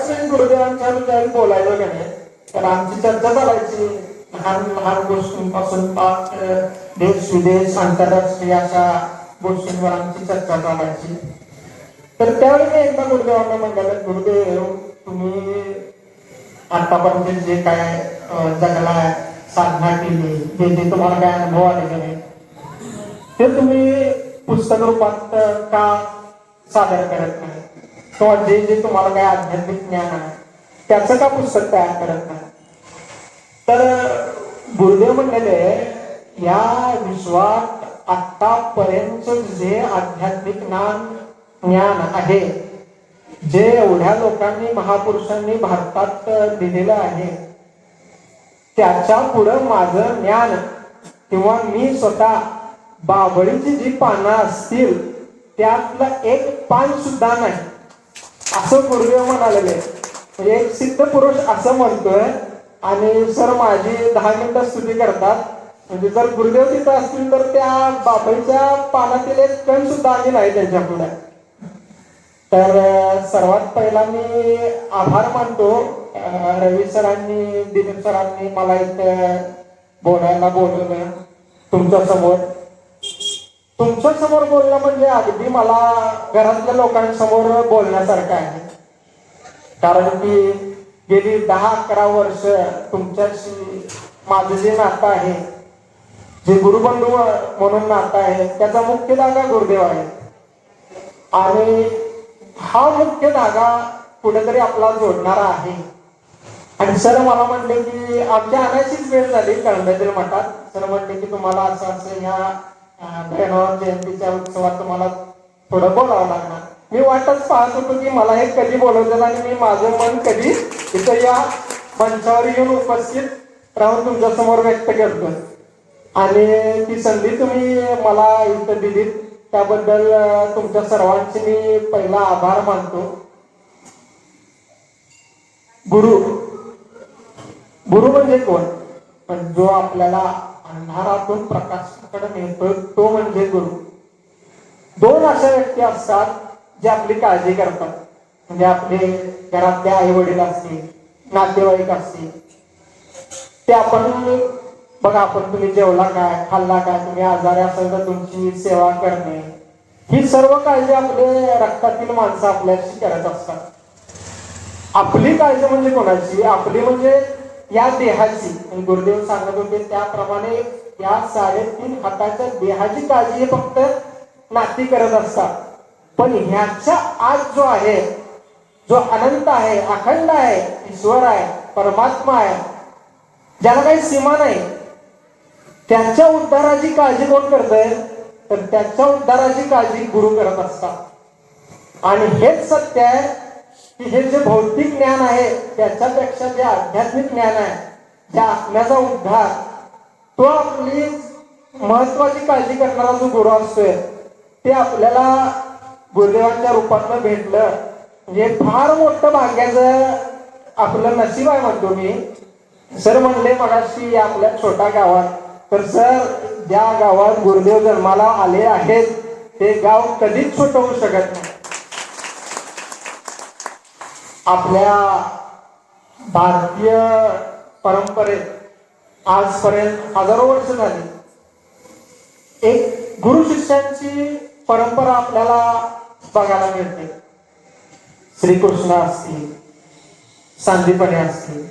बऱ्याच गुरुदेवांच्या ज्यावेळी बोलायचं का नाही तर आमची चर्चा चालायची लहान लहान गोष्टींपासून देश विदेश आंतरराष्ट्रीय अशा गोष्टींवर आमची चर्चा चालायची. तर त्यावेळी मी एकदा गुरुदेवांना म्हणाले, गुरुदेव तुम्ही आतापर्यंत जे काय जगाला साधना केली, जे जे तुम्हाला काय अनुभव आले नाही ते तुम्ही पुस्तक रूपात का सादर करत नाही, किंवा जे जे तुम्हाला काय आध्यात्मिक ज्ञान आहे त्याचं का पुस्तक तयार करत नाही. तर गुरुदेव म्हणलेले या विश्वात आतापर्यंत जे आध्यात्मिक ज्ञान आहे, जे एवढ्या लोकांनी महापुरुषांनी भारतात दिलेलं आहे, त्याच्या पुढं माझं ज्ञान किंवा मी स्वतः बाभळीची जी पानं असतील त्यातला एक पान सुद्धा नाही असं गुरुदेव म्हणालेले. म्हणजे एक सिद्ध पुरुष असं म्हणतोय आणि सर माझी 10 मिनिटं स्तुती करतात. म्हणजे जर गुरुदेव तिथं असतील तर त्या बाभळीच्या पानातील एक कण सुद्धा आम्ही नाही त्यांच्या पुढे. तर सर्वात पहिला मी आभार मानतो रवी सरांनी, दिलीप सरांनी मला इथं बोलायला बोलवलं तुमच्या समोर. तुमच्या समोर बोलणं म्हणजे अगदी मला घरातल्या लोकांसमोर बोलण्यासारखं आहे. कारण की गेली 10-11 वर्ष तुमच्याशी माझं जे नातं आहे, जे गुरुबंधू म्हणून नातं आहे, त्याचा मुख्य धागा गुरुदेव आहे. आणि हा मुख्य धागा कुठेतरी आपला जोडणारा आहे. आणि सर मला म्हणले की आमच्या आणायचीच वेळ झाली कळंब्यातील मठात. सर म्हणले की तुम्हाला असं असं ह्या बहिणाबाई जयंतीच्या उत्सवात तुम्हाला थोडं बोलावं लागणार. मी वाटच पाहत होतो की मला हे कधी बोलवलं आणि मी माझं मन कधी इथं या मंचावर येऊन उपस्थित राहून तुमच्या समोर व्यक्त करतो. आणि ती संधी तुम्ही मला इथं दिलीत त्याबद्दल तुमच्या सर्वांचे मी पहिला आभार मानतो. गुरु म्हणजे कोण? पण जो आपल्याला अंधारातून प्रकाशाकडे नेतो तो म्हणजे गुरु. 2 अशा व्यक्ती असतात जे आपली काळजी करतात. म्हणजे आपले घरातले आई वडील असतील, नातेवाईक असतील, ते आपण बघा आपण तुम्ही जेवला काय, खाल्ला काय, तुम्ही आजारी असाल तर तुमची सेवा करणे, ही सर्व काळजी आपले रक्तातील माणसं आपल्याशी करत असतात. आपली काळजी म्हणजे कोणाची? आपली म्हणजे या देहाची. गुरुदेव सांगत होते त्याप्रमाणे या 3.5 हाताच्या देहाची काळजी हे फक्त नाती करत असतात. पण ह्याच्या आज जो आहे, जो अनंत आहे, अखंड आहे, ईश्वर आहे, परमात्मा आहे, ज्याला काही सीमा नाही, त्याच्या उद्धाराची काळजी कोण करतंय? तर त्याच्या उद्धाराची काळजी गुरु करत असतात. आणि हेच सत्य आहे की हे जे भौतिक ज्ञान आहे त्याच्यापेक्षा जे आध्यात्मिक ज्ञान आहे, ज्या आत्म्याचा उद्धार, तो आपली महत्वाची काळजी करणारा जो गुरु असतोय ते आपल्याला गुरुदेवांच्या रूपातनं भेटलं म्हणजे फार मोठं भाग्याचं आपलं नशीब आहे म्हणतो मी. सर म्हणले मगाशी आपल्या छोट्या गावात, तर सर ज्या गावात गुरुदेव जन्माला आले आहेत ते गाव कधीच छोटं होऊ शकत नाही. आपल्या भारतीय परंपरेत आजपर्यंत हजारो वर्ष झाली एक गुरु शिष्यांची परंपरा आपल्याला बघायला मिळते. श्रीकृष्ण असतील, सांदीपनी असतील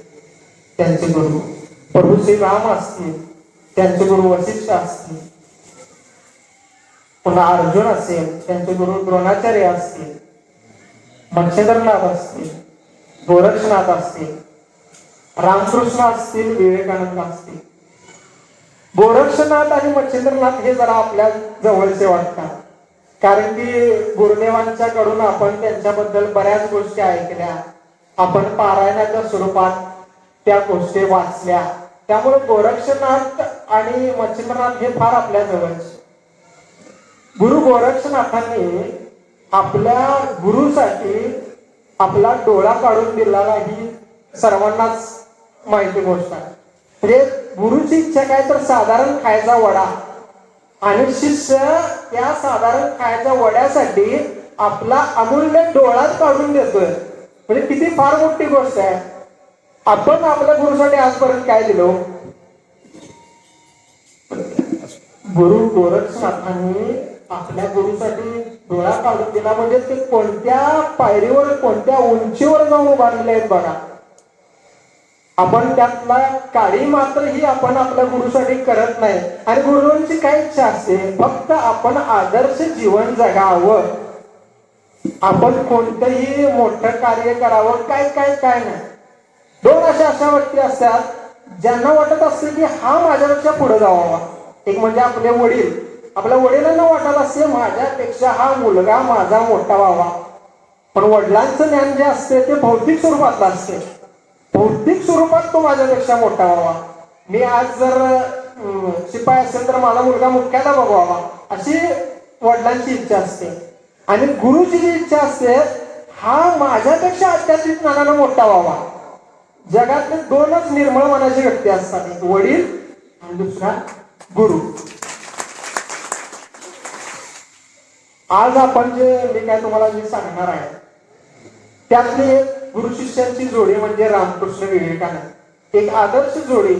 त्यांचे गुरु, प्रभू श्रीराम असतील त्यांचे गुरु वशिष्ठ असतील, पुन्हा अर्जुन असेल त्यांचे गुरु द्रोणाचार्य असतील, मच्छिंद्रनाथ असतील, गोरक्षनाथ असतील, रामकृष्ण असतील, विवेकानंद असतील. गोरक्षनाथ आणि मच्छिंद्रनाथ हे जरा आपल्या जवळचे वाटतात, कारण की गुरुदेवांच्या कडून आपण त्यांच्याबद्दल बऱ्याच गोष्टी ऐकल्या, आपण पारायणाच्या स्वरूपात त्या गोष्टी वाचल्या. त्यामुळे गोरक्षनाथ आणि मच्छिंद्रनाथ हे फार आपल्या जवळचे. गुरु गोरक्षनाथांनी आपल्या गुरुसाठी आपला डोळा काढून दिलेला ही सर्वांनाच माहिती गोष्ट आहे. म्हणजे गुरुची इच्छा काय तर साधारण खायचा वडा, आणि शिष्य त्या साधारण खायच्या वड्यासाठी आपला अमूल्य डोळा काढून देतोय. म्हणजे किती फार मोठी गोष्ट आहे. आपण आपल्या गुरुसाठी आजपर्यंत काय दिलो? गुरु गोरक्षनाथांनी आपल्या गुरुसाठी डोळा काढून दिला. म्हणजे ते कोणत्या पायरीवर, कोणत्या उंचीवर जाऊन उभारलेले आहेत बघा. आपण त्यातला काळी मात्र ही आपण आपल्या गुरुसाठी करत नाही. आणि गुरुंची काय इच्छा असते? फक्त आपण आदर्श जीवन जगावं, आपण कोणतंही मोठं कार्य करावं, काय काय काय नाही. दोन अशा व्यक्ती असतात ज्यांना वाटत असते की हा माझ्यापेक्षा पुढे जावा. एक म्हणजे आपले वडील. आपल्या वडिलांना वाटत असते माझ्यापेक्षा हा मुलगा माझा मोठा व्हावा. पण वडिलांचं ज्ञान जे असते ते भौतिक स्वरूपातलं असते. भौतिक स्वरूपात तो माझ्यापेक्षा मोठा व्हावा. मी आज जर शिपाई असेल तर माझा मुलगा मुख्याला बघावा, अशी वडिलांची इच्छा असते. आणि गुरुची जी इच्छा असते, हा माझ्यापेक्षा आध्यात्मिक ज्ञानानं मोठा व्हावा. जगातले दोनच निर्मळ मनाची व्यक्ती असतात, एक वडील आणि दुसरा गुरु. आज आपण मी काय तुम्हाला सांगणार आहे, त्यातली एक गुरु शिष्यांची जोडी म्हणजे रामकृष्ण विवेकानंद. एक आदर्श जोडी.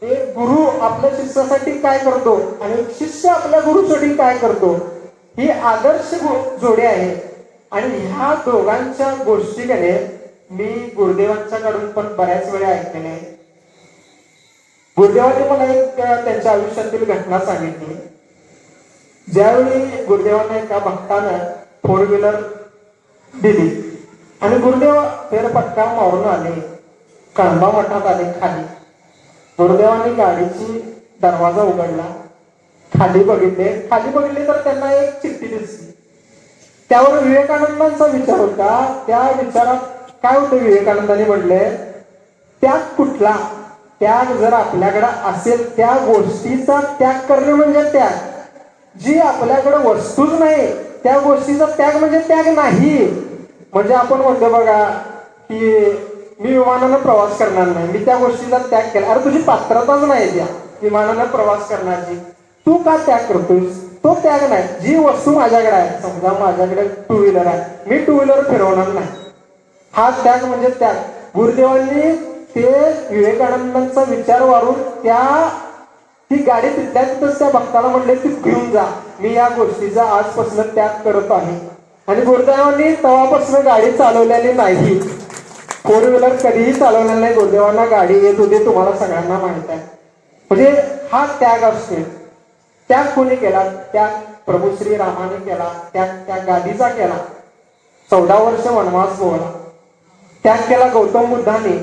एक गुरु आपल्या शिष्यासाठी काय करतो आणि शिष्य आपल्या गुरुसाठी काय करतो, ही आदर्श जोडी आहे. आणि ह्या दोघांच्या गोष्टीकडे मी गुरुदेवांच्याकडून पण बऱ्याच वेळा ऐकलेले आहे. गुरुदेवांनी मला एक त्यांच्या आयुष्यातील घटना सांगितली. ज्यावेळी गुरुदेवांना एका भक्तानं 4 व्हीलर दिली आणि गुरुदेव फेरपटका मारून आले, कळंबा मठात आले खाली. गुरुदेवांनी गाडीची दरवाजा उघडला, खाली बघितले तर त्यांना एक चिठ्ठी दिसली. त्यावर विवेकानंदांचा विचार होता. त्या विचारात काय होतं, विवेकानंदांनी म्हटले, त्याग कुठला? त्याग जर आपल्याकडे असेल, त्या गोष्टीचा त्याग करणे म्हणजे त्याग. जी आपल्याकडे वस्तूच नाही त्या गोष्टीचा त्याग म्हणजे त्याग नाही. म्हणजे आपण म्हणतो बघा की मी विमानानं प्रवास करणार नाही, मी त्या गोष्टीचा त्याग केला. अरे तुझी पात्रताच नाही त्या विमानानं प्रवास करण्याची, तू का त्याग करतोस? तो त्याग नाही. जी वस्तू माझ्याकडे आहे, समजा माझ्याकडे 2 व्हीलर आहे, मी 2 व्हीलर फिरवणार नाही, हा त्याग म्हणजे त्याग. गुरुदेवांनी ते विवेकानंदांचा विचार वारून ती गाडी तिथल्या तिथंच त्या भक्ताला म्हणले ती घेऊन जा, मी या गोष्टीचा आजपासून त्याग करत आहे. आणि गुरुदेवांनी तेव्हापासून गाडी चालवलेली नाही. 4 व्हीलर कधीही चालवलेला नाही. गुरुदेवांना गाडी येत होती, तुम्हाला सगळ्यांना माहित आहे. म्हणजे हा त्याग असतो. त्याग कोणी केला? त्याग प्रभू श्री रामाने केला. त्या गादीचा केला. 14 वर्ष वनवास भोगला. त्याग केला गौतम बुद्धाने.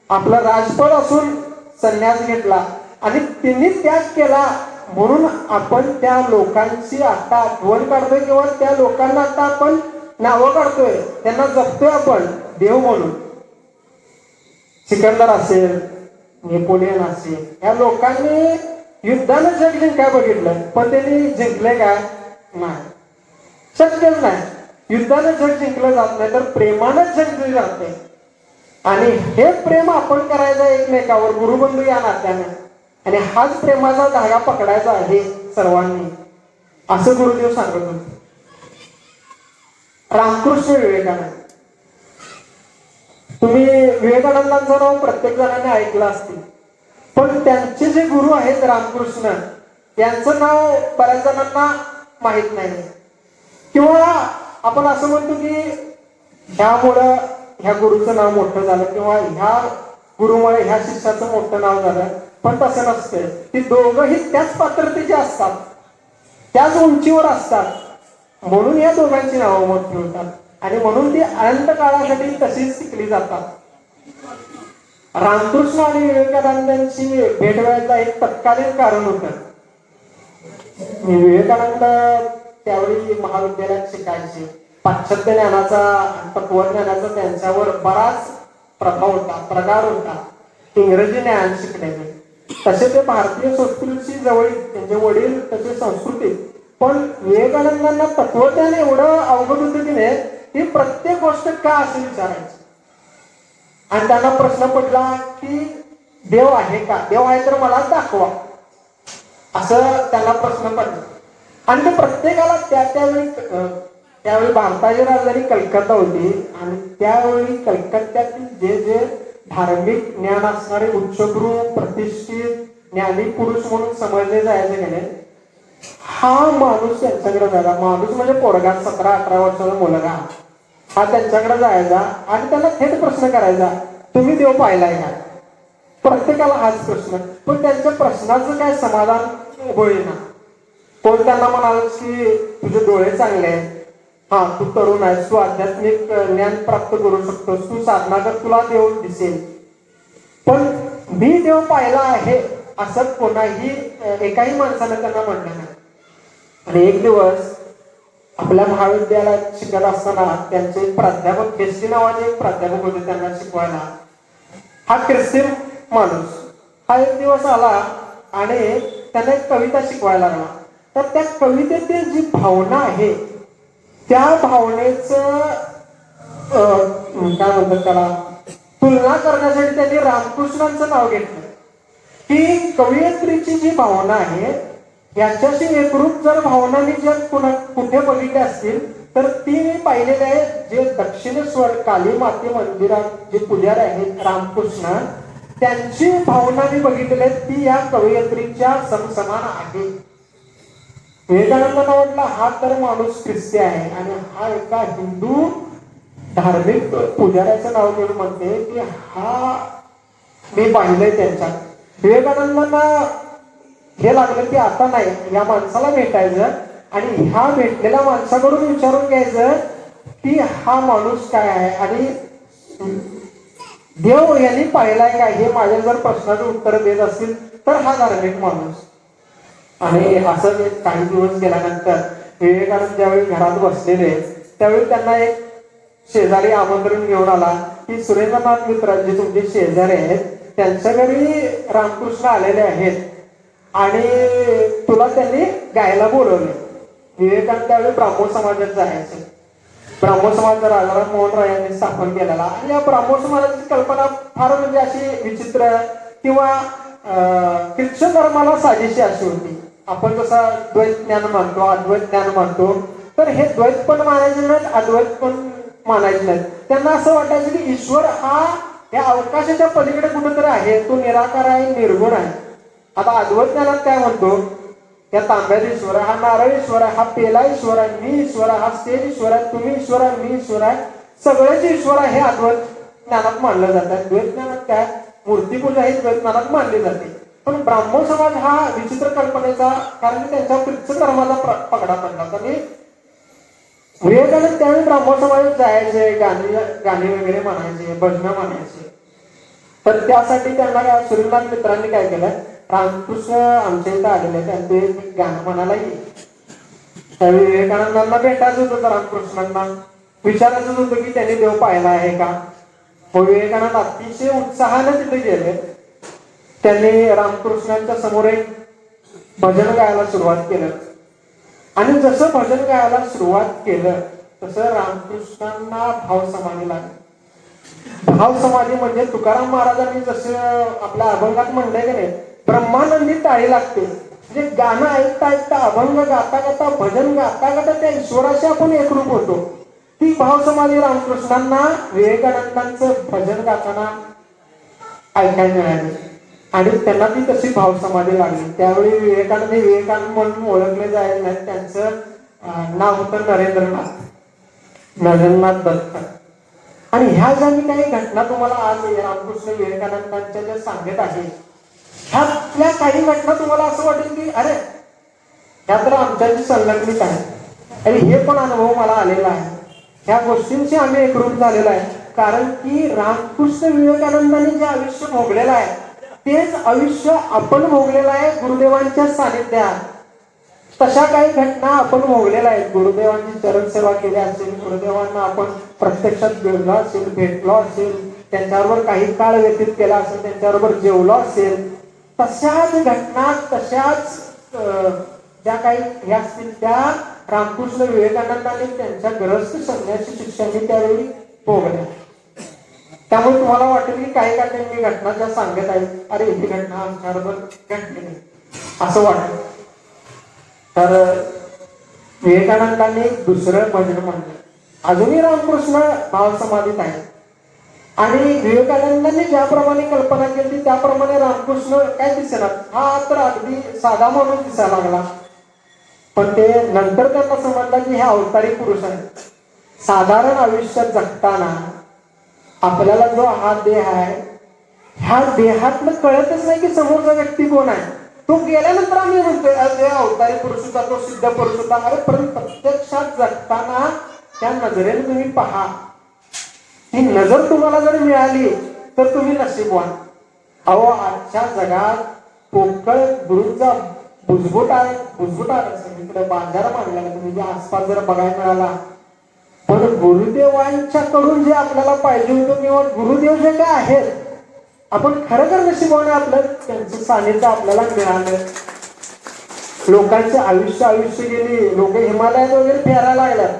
आपलं राजपद असून संन्यास घेतला आणि त्यांनी त्याग केला. म्हणून आपण त्या लोकांची आता आठवण काढतोय किंवा त्या लोकांना आता आपण नावं काढतोय, त्यांना जपतोय आपण देव म्हणून. सिकंदर असेल, नेपोलियन असेल, या लोकांनी युद्धानं जग जिंकाय बघितलं, पण त्यांनी जिंकले काय? नाही, शक्यच नाही. युद्धानं जग जिंकलं जात नाही, तर प्रेमानंच जिंकले जाते. आणि हे प्रेम आपण करायचं एकमेकावर, गुरुबंधू या नात्यानं. आणि हाच प्रेमाचा धागा पकडायचा आहे सर्वांनी, असं गुरुदेव सांगत होते. रामकृष्ण विवेकानंद. तुम्ही विवेकानंदांचं नाव प्रत्येक जणांनी ऐकलं असतील, पण त्यांचे जे गुरु आहेत रामकृष्ण, यांचं नाव बऱ्याच जणांना माहित नाही. किंवा आपण असं म्हणतो की ह्यामुळं ह्या गुरुचं नाव मोठं झालं किंवा ह्या गुरुमुळे ह्या शिष्याचं मोठं नाव झालं, पण तसं नसतं. ती दोघंही त्याच पात्रतेचे असतात, त्याच उंचीवर असतात. म्हणून या दोघांची नावं मोठी होतात आणि म्हणून ती अनंत काळासाठी तशीच टिकली जातात. रामकृष्ण आणि विवेकानंदांची भेट व्हायचं एक तत्कालीन कारण होतं. विवेकानंद त्यावेळी महाविद्यालयात शिकायचे. पाश्चात्य ज्ञानाचा, तत्वज्ञानाचा त्यांच्यावर बराच प्रभाव होता, प्रगार होता. इंग्रजी ज्ञान शिकण्याचे, तसे ते भारतीय संस्कृतीशी जवळ, त्यांचे वडील तसे संस्कृतीत. पण विवेकानंदांना तत्वज्ञान एवढं अवगत होतं की नाही, ती प्रत्येक गोष्ट का असे विचारायची. आणि त्यांना प्रश्न पडला की देव आहे का? देव आहे तर मला दाखवा, असं त्यांना प्रश्न पडला. आणि ते प्रत्येकाला त्यावेळी त्यावेळी भारताची राजधानी कलकत्ता होती आणि त्यावेळी कलकत्त्यातील जे जे धार्मिक ज्ञान असणारे उच्चगुरू प्रतिष्ठित ज्ञानी पुरुष म्हणून समजले जायचे की नाही, हा माणूस त्यांच्याकडे जायचा. माणूस म्हणजे पोरगा 17-18 वर्षाचा मुलगा हा त्यांच्याकडे जायचा आणि त्याला थेट प्रश्न करायचा, तुम्ही देव पाहिलाय का? प्रत्येकाला हाच प्रश्न. पण त्यांच्या प्रश्नाचं काय समाधान होईना. कोण त्यांना म्हणाल की तुझे डोळे चांगले आहेत, हा तू तरुण आहेस, तू आध्यात्मिक ज्ञान प्राप्त करू शकतोस, तू साधना कर, तुला देव दिसेल. पण मी देव पाहिला आहे असं कोणाही एकाही माणसानं त्यांना म्हटलं नाही. आणि एक दिवस आपल्या महाविद्यालयात शिकत असताना त्यांचे प्राध्यापक केसी नावाचे एक प्राध्यापक होते त्यांना शिकवायला. हा ख्रिस्ती माणूस हा एक दिवस आला आणि त्यांना एक कविता शिकवायला लागला. तर त्या कवितेतील जी भावना आहे त्या भावनेचं काय म्हणतात त्याला तुलना करण्यासाठी त्यांनी रामकृष्णांचं नाव घेतलं. की कवयित्रीची जी भावना आहे याच्याशी एकरूप जर भावना मी जर कुठे बघितले असतील तर ती मी पाहिलेली आहे. जे दक्षिणेश्वर काली माते मंदिरात जे पुजारी आहेत रामकृष्ण, त्यांची भावना मी बघितलेली आहे, ती या कवयित्रीच्या समसमान आहे. विवेकानंदांना वाटलं हा तर माणूस ख्रिस्ती आहे आणि हा एका हिंदू धार्मिक पुजाऱ्याचं नाव घेऊन म्हणते की हा मी पाहिलंय त्यांच्या. विवेकानंदांना हे लागलं की आता नाही, या माणसाला भेटायचं आणि ह्या भेटलेल्या माणसाकडून विचारून घ्यायचं की हा माणूस काय आहे आणि देव यांनी पाहिलाय का, हे माझ्या जर प्रश्नाचं उत्तर देत असतील तर हा धार्मिक माणूस. आणि असं काही दिवस गेल्यानंतर विवेकानंद ज्यावेळी घरात बसलेले त्यावेळी त्यांना एक शेजारी आमंत्रण घेऊन आला की सुरेंद्रनाथ मित्र जे तुमचे शेजारी आहेत त्यांच्या घरी रामकृष्ण आलेले आहेत आणि तुला त्यांनी गायला बोलवले. विवेकानंद त्यावेळी ब्राह्मण समाजात जायचे. ब्राह्मण समाज राजाराम मोहन राय यांनी स्थापन केलेला आणि या ब्राह्मण समाजाची कल्पना फार म्हणजे अशी विचित्र किंवा ख्रिश्चन धर्माला साजेशी अशी होती. आपण जसं द्वैत ज्ञान मानतो, अद्वैत ज्ञान मानतो, तर हे द्वैत पण मानायचे नाहीत, अद्वैत पण मानायचे नाहीत. त्यांना असं वाटायचं की ईश्वर हा या अवकाशाच्या पलीकडे कुठेतरी आहे, तो निराकार आहे, निर्गुण आहे. आता अद्वैत ज्ञानात काय म्हणतो, या तांब्यात ईश्वर आहे, हा नारळ ईश्वर आहे, हा पेला ईश्वर आहे, मी ईश्वर आहे, हा स्टेज ईश्वर आहे, तुम्ही ईश्वर आहे, मी ईश्वर आहे, सगळेच ईश्वर आहे हे अद्वैत ज्ञानात मानलं जातं. द्वैत ज्ञानात काय मूर्तीपूजा ही द्वैत ज्ञानात मानली जाते. पण ब्राह्मण समाज हा विचित्र कल्पनेचा, कारण त्यांच्या ख्रिश्चन धर्माचा पगडा पडला. आणि विवेकानंद त्यावेळी ब्राह्मण समाजात जायचे, गाणी वगैरे म्हणायचे, भजनं म्हणायचे. तर त्यासाठी त्यांना सुरेंद्रनाथ मित्रांनी काय केलं, रामकृष्ण आमच्या इथं आलेले आहेत ते गाणं म्हणायला येईल. त्यावेळी विवेकानंदांना भेटायचं होतं, रामकृष्णांना विचारायचं होतं की त्यांनी देव पाहिला आहे का. विवेकानंद अतिशय उत्साहाने तिथे गेले. त्यांनी रामकृष्णांच्या समोर एक भजन गायला सुरुवात केलं आणि जसं भजन गायला सुरुवात केलं तसं रामकृष्णांना भाव समाधी लागली. भाव समाधी म्हणजे तुकाराम महाराजांनी जसं आपल्या अभंगात म्हणलंय की नाही, ब्रह्मानंदी टाळी लागते. म्हणजे गाणं ऐकता ऐकता, अभंग गाता गाता, भजन गाता गाता त्या ईश्वराशी आपण एकरूप होतो. ती भाव समाधी रामकृष्णांना विवेकानंदांचं भजन गाताना ऐकायला मिळाली आणि त्यांना ती तशी भाव समाधी लागली. त्यावेळी विवेकानंद म्हणून ओळखले जायला नाही, त्यांचं नाव होतं नरेंद्रनाथ दत्त. आणि ह्या ज्या मी काही घटना तुम्हाला आज रामकृष्ण विवेकानंदांच्या ज्या सांगत आहे, ह्यातल्या काही घटना तुम्हाला असं वाटेल की अरे ह्या तर आमच्याशी संलग्नित आहे आणि हे पण अनुभव मला आलेला आहे, ह्या गोष्टींशी आम्ही एकरूप झालेलो आहे. कारण की रामकृष्ण विवेकानंदांनी जे आयुष्य भोगलेलं आहे तेच आयुष्य आपण भोगलेलं आहे गुरुदेवांच्या सानिध्यात. तशा काही घटना आपण भोगलेल्या आहेत. गुरुदेवांची चरणसेवा केली असेल, गुरुदेवांना आपण प्रत्यक्षात गेलो असेल, भेटलो असेल, त्यांच्याबरोबर काही काळ व्यतीत केला असेल, त्यांच्याबरोबर जेवलो असेल, तशाच घटना तशाच ज्या काही ह्या असतील त्या रामकृष्ण विवेकानंदांनी त्यांच्या ग्रस्त संन्यासी शिष्यांनी त्यावेळी भोगल्या. त्यामुळे तुम्हाला वाटेल की काही मी घटना ज्या सांगत आहे, अरे ही घटना आमच्याबरोबर घडली नाही असं वाटतं. तर विवेकानंदांनी दुसरं भजन म्हणलं. अजूनही रामकृष्ण भाव समाधीत आहे आणि विवेकानंदांनी ज्याप्रमाणे कल्पना केली त्याप्रमाणे रामकृष्ण काय दिसेना. हा तर अगदी साधा माणूस दिसायला लागला, पण ते नंतर त्यांना समजलं की हे अवतारी पुरुष आहे. साधारण आयुष्यात जगताना आपल्याला जो हा देह आहे, ह्या देहातलं कळतच नाही की समोरचा व्यक्ती कोण आहे. तो गेल्यानंतर आम्ही म्हणतोय अवतारी पुरुष होता, तो सिद्ध पुरुष होता. अरे परंतु प्रत्यक्षात जगताना त्या नजरेने तुम्ही पहा. ती नजर तुम्हाला जर मिळाली तर तुम्ही नशीबवान. अहो आजच्या जगात पोकळ गुरूंचा बुजबुट आहे, बुजबुट आहे सगळीकडे बाजार मांडला. तुम्ही आसपास जर बघायला मिळाला, पण गुरुदेवांच्याकडून जे आपल्याला पाहिजे होतं किंवा गुरुदेव जे काय आहेत, आपण खरोखर नशिबाने आपलं त्यांचं सानिध्य आपल्याला मिळालं. लोकांचे आयुष्य गेली, लोक हिमालयात वगैरे फिरायला लागल्यात.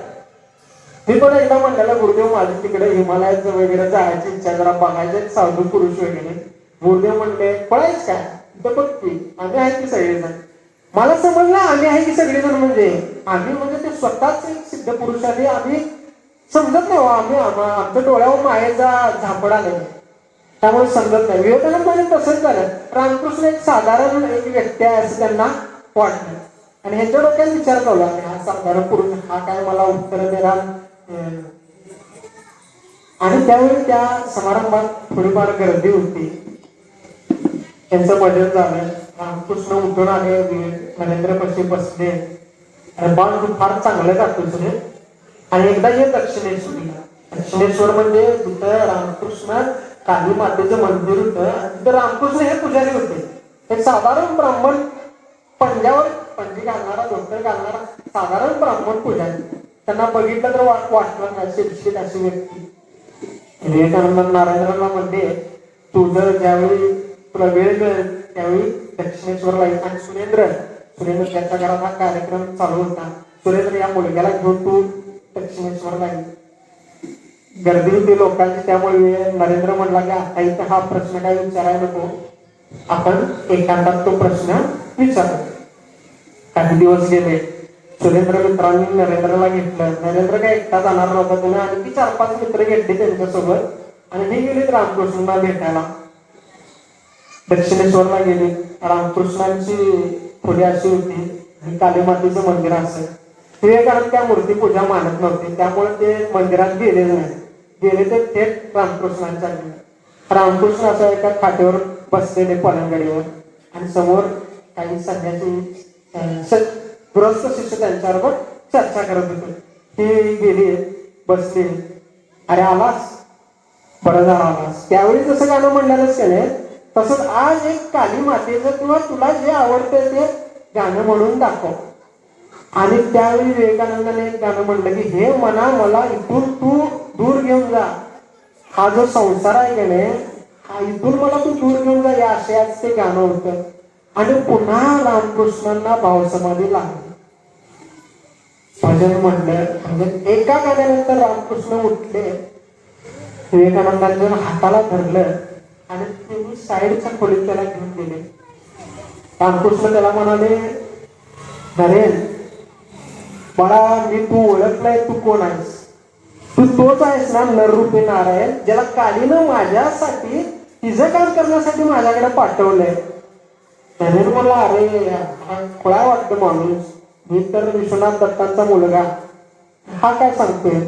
मी पण एकदा म्हणलेलं गुरुदेव माझी तिकडे हिमालयात वगैरे जायची इच्छा, जरा बघायचे साधू पुरुष वगैरे. गुरुदेव म्हणले पळायच काय तर बघ की आम्ही आहे की सगळेजण. मला समजलं आम्ही आहे की सगळेजण म्हणजे आम्ही म्हणजे ते स्वतःच एक सिद्ध पुरुष आहे. आम्ही समजत नाही, आम्ही आमच्या डोळ्यावर मायेचा झापडा नाही, त्यामुळे समजत नाही. विवेकानंदांनी तसंच झालं. रामकृष्ण एक साधारण एक व्यक्ती आहे असं त्यांना वाटलं आणि ह्याच्या डोक्यात विचार चालला हा साधारण पुरुष हा काय मला उत्तर देणार. आणि त्यावेळी त्या समारंभात थोडीफार गर्दी होती. त्यांचं भजन झालं. रामकृष्ण उठून आले, नरेंद्र पक्षी बसले आणि बाळ तू फार चांगलं गातो तुझे. आणि एकदा ये दक्षिणेश्वरीला. दक्षिणेश्वर म्हणजे तिथं रामकृष्ण काली मातेचं मंदिर होतं. तिथं रामकृष्ण हे पुजारी होते. एक साधारण ब्राह्मण, पंजावर पंजी घालणारा, धोतर घालणारा साधारण ब्राह्मण पुजारी. त्यांना बघितलं तर वाटलं नाही शिक्षित अशी व्यक्ती. विवेकानंद नारायणांना म्हणते तू जर ज्यावेळी तुला वेळ मिळेल त्यावेळी दक्षिणेश्वरला येईल. आणि सुरेंद्र त्याच्या घरात हा कार्यक्रम चालू होता. सुरेंद्र या मुलग्याला घेऊन तू दक्षिणेश्वरला येईल. गर्दी होती लोकांची, त्यामुळे नरेंद्र म्हणला की आता इथं हा प्रश्न काय विचारायला नको, आपण एकांतात तो प्रश्न विचारू. काही दिवस गेले. सुरेंद्र मित्रांनी नरेंद्रला घेतलं. नरेंद्र काय एकटा जाणार नव्हता, त्याने आणखी 4-5 मित्र घेतले त्यांच्यासोबत आणि हे गेले रामकृष्णांना भेटायला. दक्षिणेश्वरला गेले. रामकृष्णांची खोली अशी होती आणि काली मातेचं मंदिर असेल. विवेकानंद त्या मूर्ती पूजा मानत नव्हते, त्यामुळे ते मंदिरात गेले नाही. गेले ते थेट रामकृष्णांच्या गेले. रामकृष्ण असं एका खाटेवर बसलेले पलंगडीवर आणि समोर काही संन्यासी गृहस्थ शिष्य त्यांच्याबरोबर चर्चा करत होते. ते गेले बसले. अरे आलास, बरं झालं आलास. त्यावेळी जसं गाणं म्हणलेलंच का नाही, तसंच आज एक काली मातेचं किंवा तुला जे आवडतं ते गाणं म्हणून दाखव. आणि त्यावेळी विवेकानंदाने एक गाणं म्हणलं की हे मना मला इथून तू दूर घेऊन जा. हा जो संसार आहे का नाही, हा इथून मला तू दूर घेऊन जा, या आशयाच ते गाणं होतं. आणि पुन्हा रामकृष्णांना भावसमाधी लागली. भजन म्हणलं म्हणजे एका गाण्यानंतर रामकृष्ण उठले. विवेकानंदांनी हाताला धरलं आणि त्यांनी साईडच्या खोलीत त्याला घेऊन गेले. रामकृष्ण त्याला म्हणाले, नरेन बाळा मी तू ओळखलाय, तू कोण आहेस? तू तोच आहेस ना नररूपी नारायण, ज्याला कालीनं माझ्यासाठी तिचं काम करण्यासाठी माझ्याकडे पाठवलंय. नरेन मला अरे खुळा वाटतं माणूस, मी तर विश्वनाथ दत्तांचा मुलगा, हा काय सांगतोय?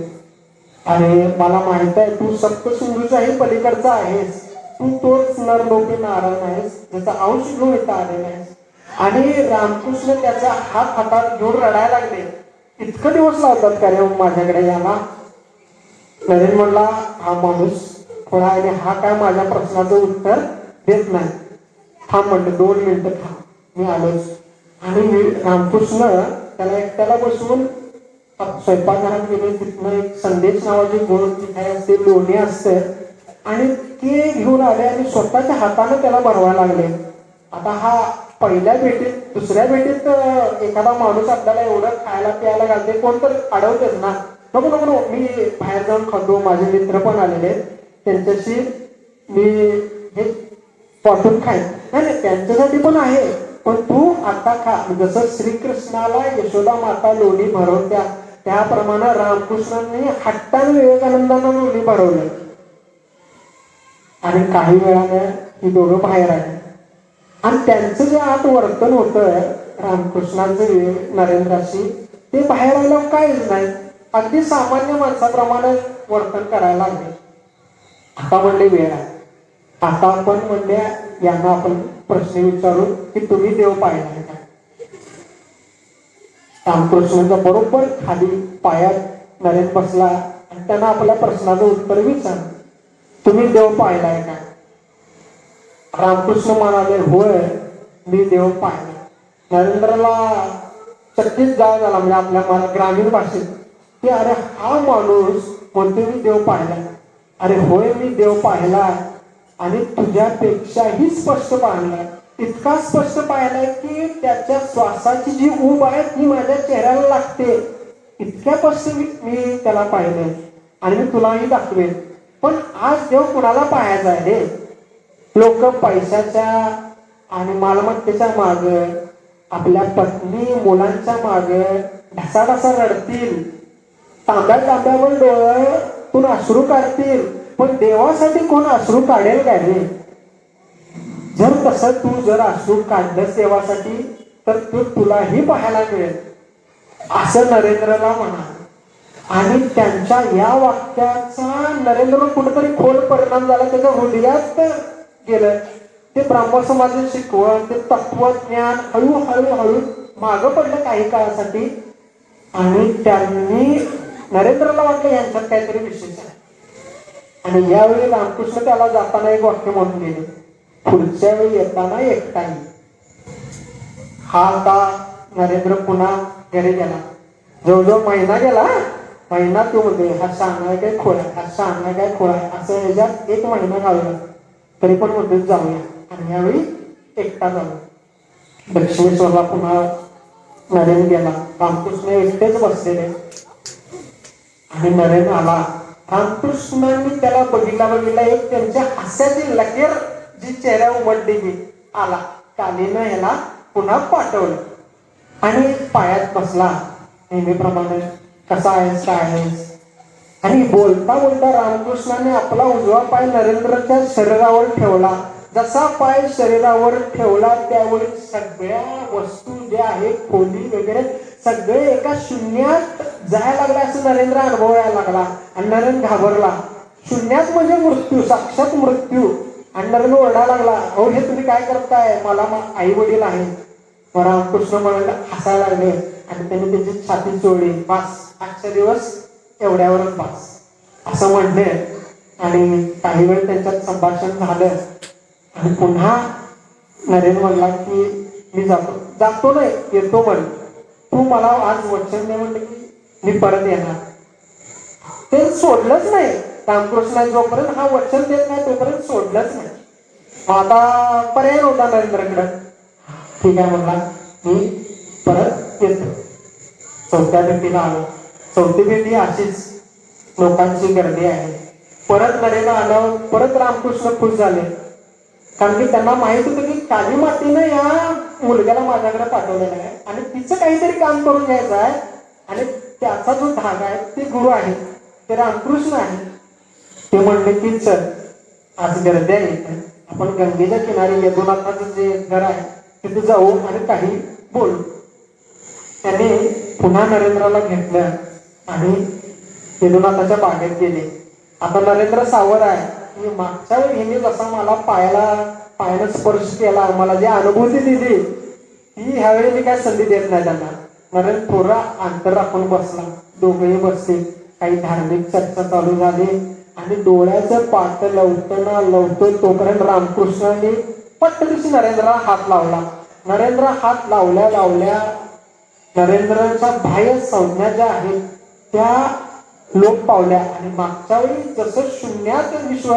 अरे मला माहित आहे तू सप्तसिंधूच्याही पलीकडचा आहेस. तू तोच नररूपी नारायण आहेस, ज्याचा अंश घेऊन इथं आलेला आहेस. आणि रामकृष्ण त्याचा हात हातात घेऊन रडायला लागले. इतकं दिवस लावतात का रे माझ्याकडे याला? नरेन म्हणला हा माणूस थोडा आणि हा काय माझ्या प्रश्नाचं उत्तर देत नाही. थांब म्हणलं 2 मिनिटं थांब, मी आलोच. आणि रामकृष्ण त्याला एकट्याला बसवून स्वयंपाकघरात गेले. तिथनं एक संदेश नावाची गोड मिठाई असते, लोणी असते, आणि ते घेऊन आले आणि स्वतःच्या हाताने त्याला भरवायला लागले. आता हा पहिल्या भेटीत, दुसऱ्या भेटीत एखादा माणूस आपल्याला एवढं खायला प्यायला घालते, कोण तर अडवतेच ना, नको नको नको मी बाहेर जाऊन खातो, माझे मित्र पण आलेले त्यांच्याशी मी हे वाटून खाईन. नाही त्यांच्यासाठी पण आहे, पण तू आता खा. जसं श्रीकृष्णाला यशोदा माता लोणी भरवत्या त्याप्रमाणे रामकृष्णांनी हट्टाने विवेकानंदांना लोणी भरवलं. आणि काही वेळानं ही दोघं बाहेर आली आणि त्यांचं जे आत वर्तन होतं रामकृष्णांचं नरेंद्राशी, ते बाहेर आलं काहीच नाही, अगदी सामान्य माणसाप्रमाणे वर्तन करायला लागले. आता म्हणले वेळ आहे, आता आपण म्हणले यांना आपण प्रश्न विचारू की तुम्ही देव पाहिला का. रामकृष्णांच्या बरोबर खाली पायात नरेंद्र बसला आणि त्यांना आपल्या प्रश्नाचं उत्तर विचार, तुम्ही देव पाहिलाय का. रामकृष्ण म्हणाले होय मी देव पाहिला. नरेंद्रला चकित जाळ झाला, म्हणजे आपल्या ग्रामीण भाषेत, की अरे हा माणूस म्हणतो मी देव पाहिला. अरे होय मी देव पाहिला आणि तुझ्यापेक्षाही स्पष्ट पाहिला. इतका स्पष्ट पाहिलाय की त्याच्या श्वासाची जी ऊब आहे ती माझ्या चेहऱ्याला लागते. इतक्या स्पष्ट मी त्याला पाहिलंय आणि मी तुलाही दाखवेन. पण आज देव कुणाला पाहायचा आहे रे. लोक पैशाच्या आणि मालमत्तेच्या माग, आपल्या पत्नी मुलांच्या माग ढसाढसा रडतील, तांब्यावर डोळ्यातून अश्रू काढतील, पण देवासाठी कोण अश्रू काढेल का रे. जर तसं तू जर अश्रू काढलंस देवासाठी तर तो तुलाही पाहायला मिळेल असं नरेंद्रला म्हणा. आणि त्यांच्या या वाक्याचा नरेंद्र कुठेतरी खोल परिणाम झाला, त्याच्या हृदयात गेलं. ते ब्राह्मण समाजाचे शिकवण, ते तत्वज्ञान हळूहळू मागं पडलं काही काळासाठी. आणि त्यांनी नरेंद्रला वाटलं यांच्यात काहीतरी विशेष आहे. आणि यावेळी रामकृष्ण त्याला जाताना एक वाक्य म्हणून गेले, पुढच्या वेळी येताना एकटा ये. हा आता नरेंद्र पुन्हा घरी गेला. जवळजवळ महिना गेला. महिना तो म्हणते हा शहाणा काय खोळा, हा शहाणा काय खोळा, असं ह्याच्यात एक महिना घालवला. तरी पण म्हणते जाऊया. आणि यावेळी एकटा झाला. दक्षिणेश्वरला पुन्हा नरेंद्र गेला. रामकृष्ण एकटेच बसलेले आणि नरेंद्र आला. रामकृष्णांनी त्याला बघितला एक त्यांच्या हास्याची लकीर जी चेहऱ्या उमटली की आला. कालीनं ह्याला पुन्हा पाठवलं आणि पायात बसला नेहमीप्रमाणे, कसा आहेस काय आहेस. आणि बोलता बोलता रामकृष्णाने आपला उजवा पाय नरेंद्रच्या शरीरावर ठेवला. जसा पाय शरीरावर ठेवला त्यावेळी सगळ्या वस्तू ज्या आहेत खोली वगैरे सगळे एका शून्यात जायला लागला असं नरेंद्र अनुभवायला लागला. आणि नरेंद्र घाबरला. शून्यात म्हणजे मृत्यू, साक्षात मृत्यू. आणि नरेंद्र ओरडायला लागला, अहो हे तुम्ही काय करताय, मला आई वडील आहेत. रामकृष्ण म्हणाला, हसायला लागले आणि त्यांनी त्याची छाती चोळली. बास, आजचा दिवस एवढ्यावरच बास असं म्हणले. आणि काही वेळ त्यांच्यात संभाषण झालं आणि पुन्हा नरेंद्र म्हणला की मी जातो नाही येतो म्हण, तू मला आज वचन दे म्हणलं की मी परत येणार. ते सोडलंच नाही. रामकृष्ण जोपर्यंत हा वचन देत नाही तोपर्यंत सोडलंच नाही. आता पर्याय नव्हता नरेंद्रकडं. ठीक आहे म्हणला, मी परत येतो. चौथ्या भेटीला आलो. चौथी भेटी अशीच लोकांची गर्दी आहे. परत नरेंद्र आलं. परत रामकृष्ण खुश झाले, कारण की त्यांना माहित होतं की काली मातीनं या मुलग्याला माझ्याकडे पाठवलेलं आहे आणि तिचं काहीतरी काम करून घ्यायचं आहे. आणि त्याचा जो धागा आहे ते गुरु आहे, ते रामकृष्ण आहे. ते म्हणले की चल आज गर्दी आहे, आपण गंगेच्या किनारी यदुनाथाचं जे घर आहे तिथे जाऊ आणि काही बोलू. त्यांनी पुन्हा नरेंद्राला घेतलं आणि यदुनाथाच्या बागेत गेले. आता नरेंद्र सावध आहे की मागच्या वेळी जसा मला पायानं स्पर्श केला, मला जी अनुभूती दिली ती ह्यावेळी मी काय संधी देत नाही त्यांना. नरेंद्र थोडा अंतर राखून बसला. दोघेही बसले. काही धार्मिक चर्चा चालू झाली आणि डोळ्याचं पाट लवतो तोपर्यंत रामकृष्णाने पटदिशी नरेंद्राला हात लावला. नरेंद्र हात लावल्या नरेंद्राच्या बाह्य संज्ञा ज्या आहेत त्या लोप पावल्या. आणि मागच्या वेळी जसं शून्यात विश्व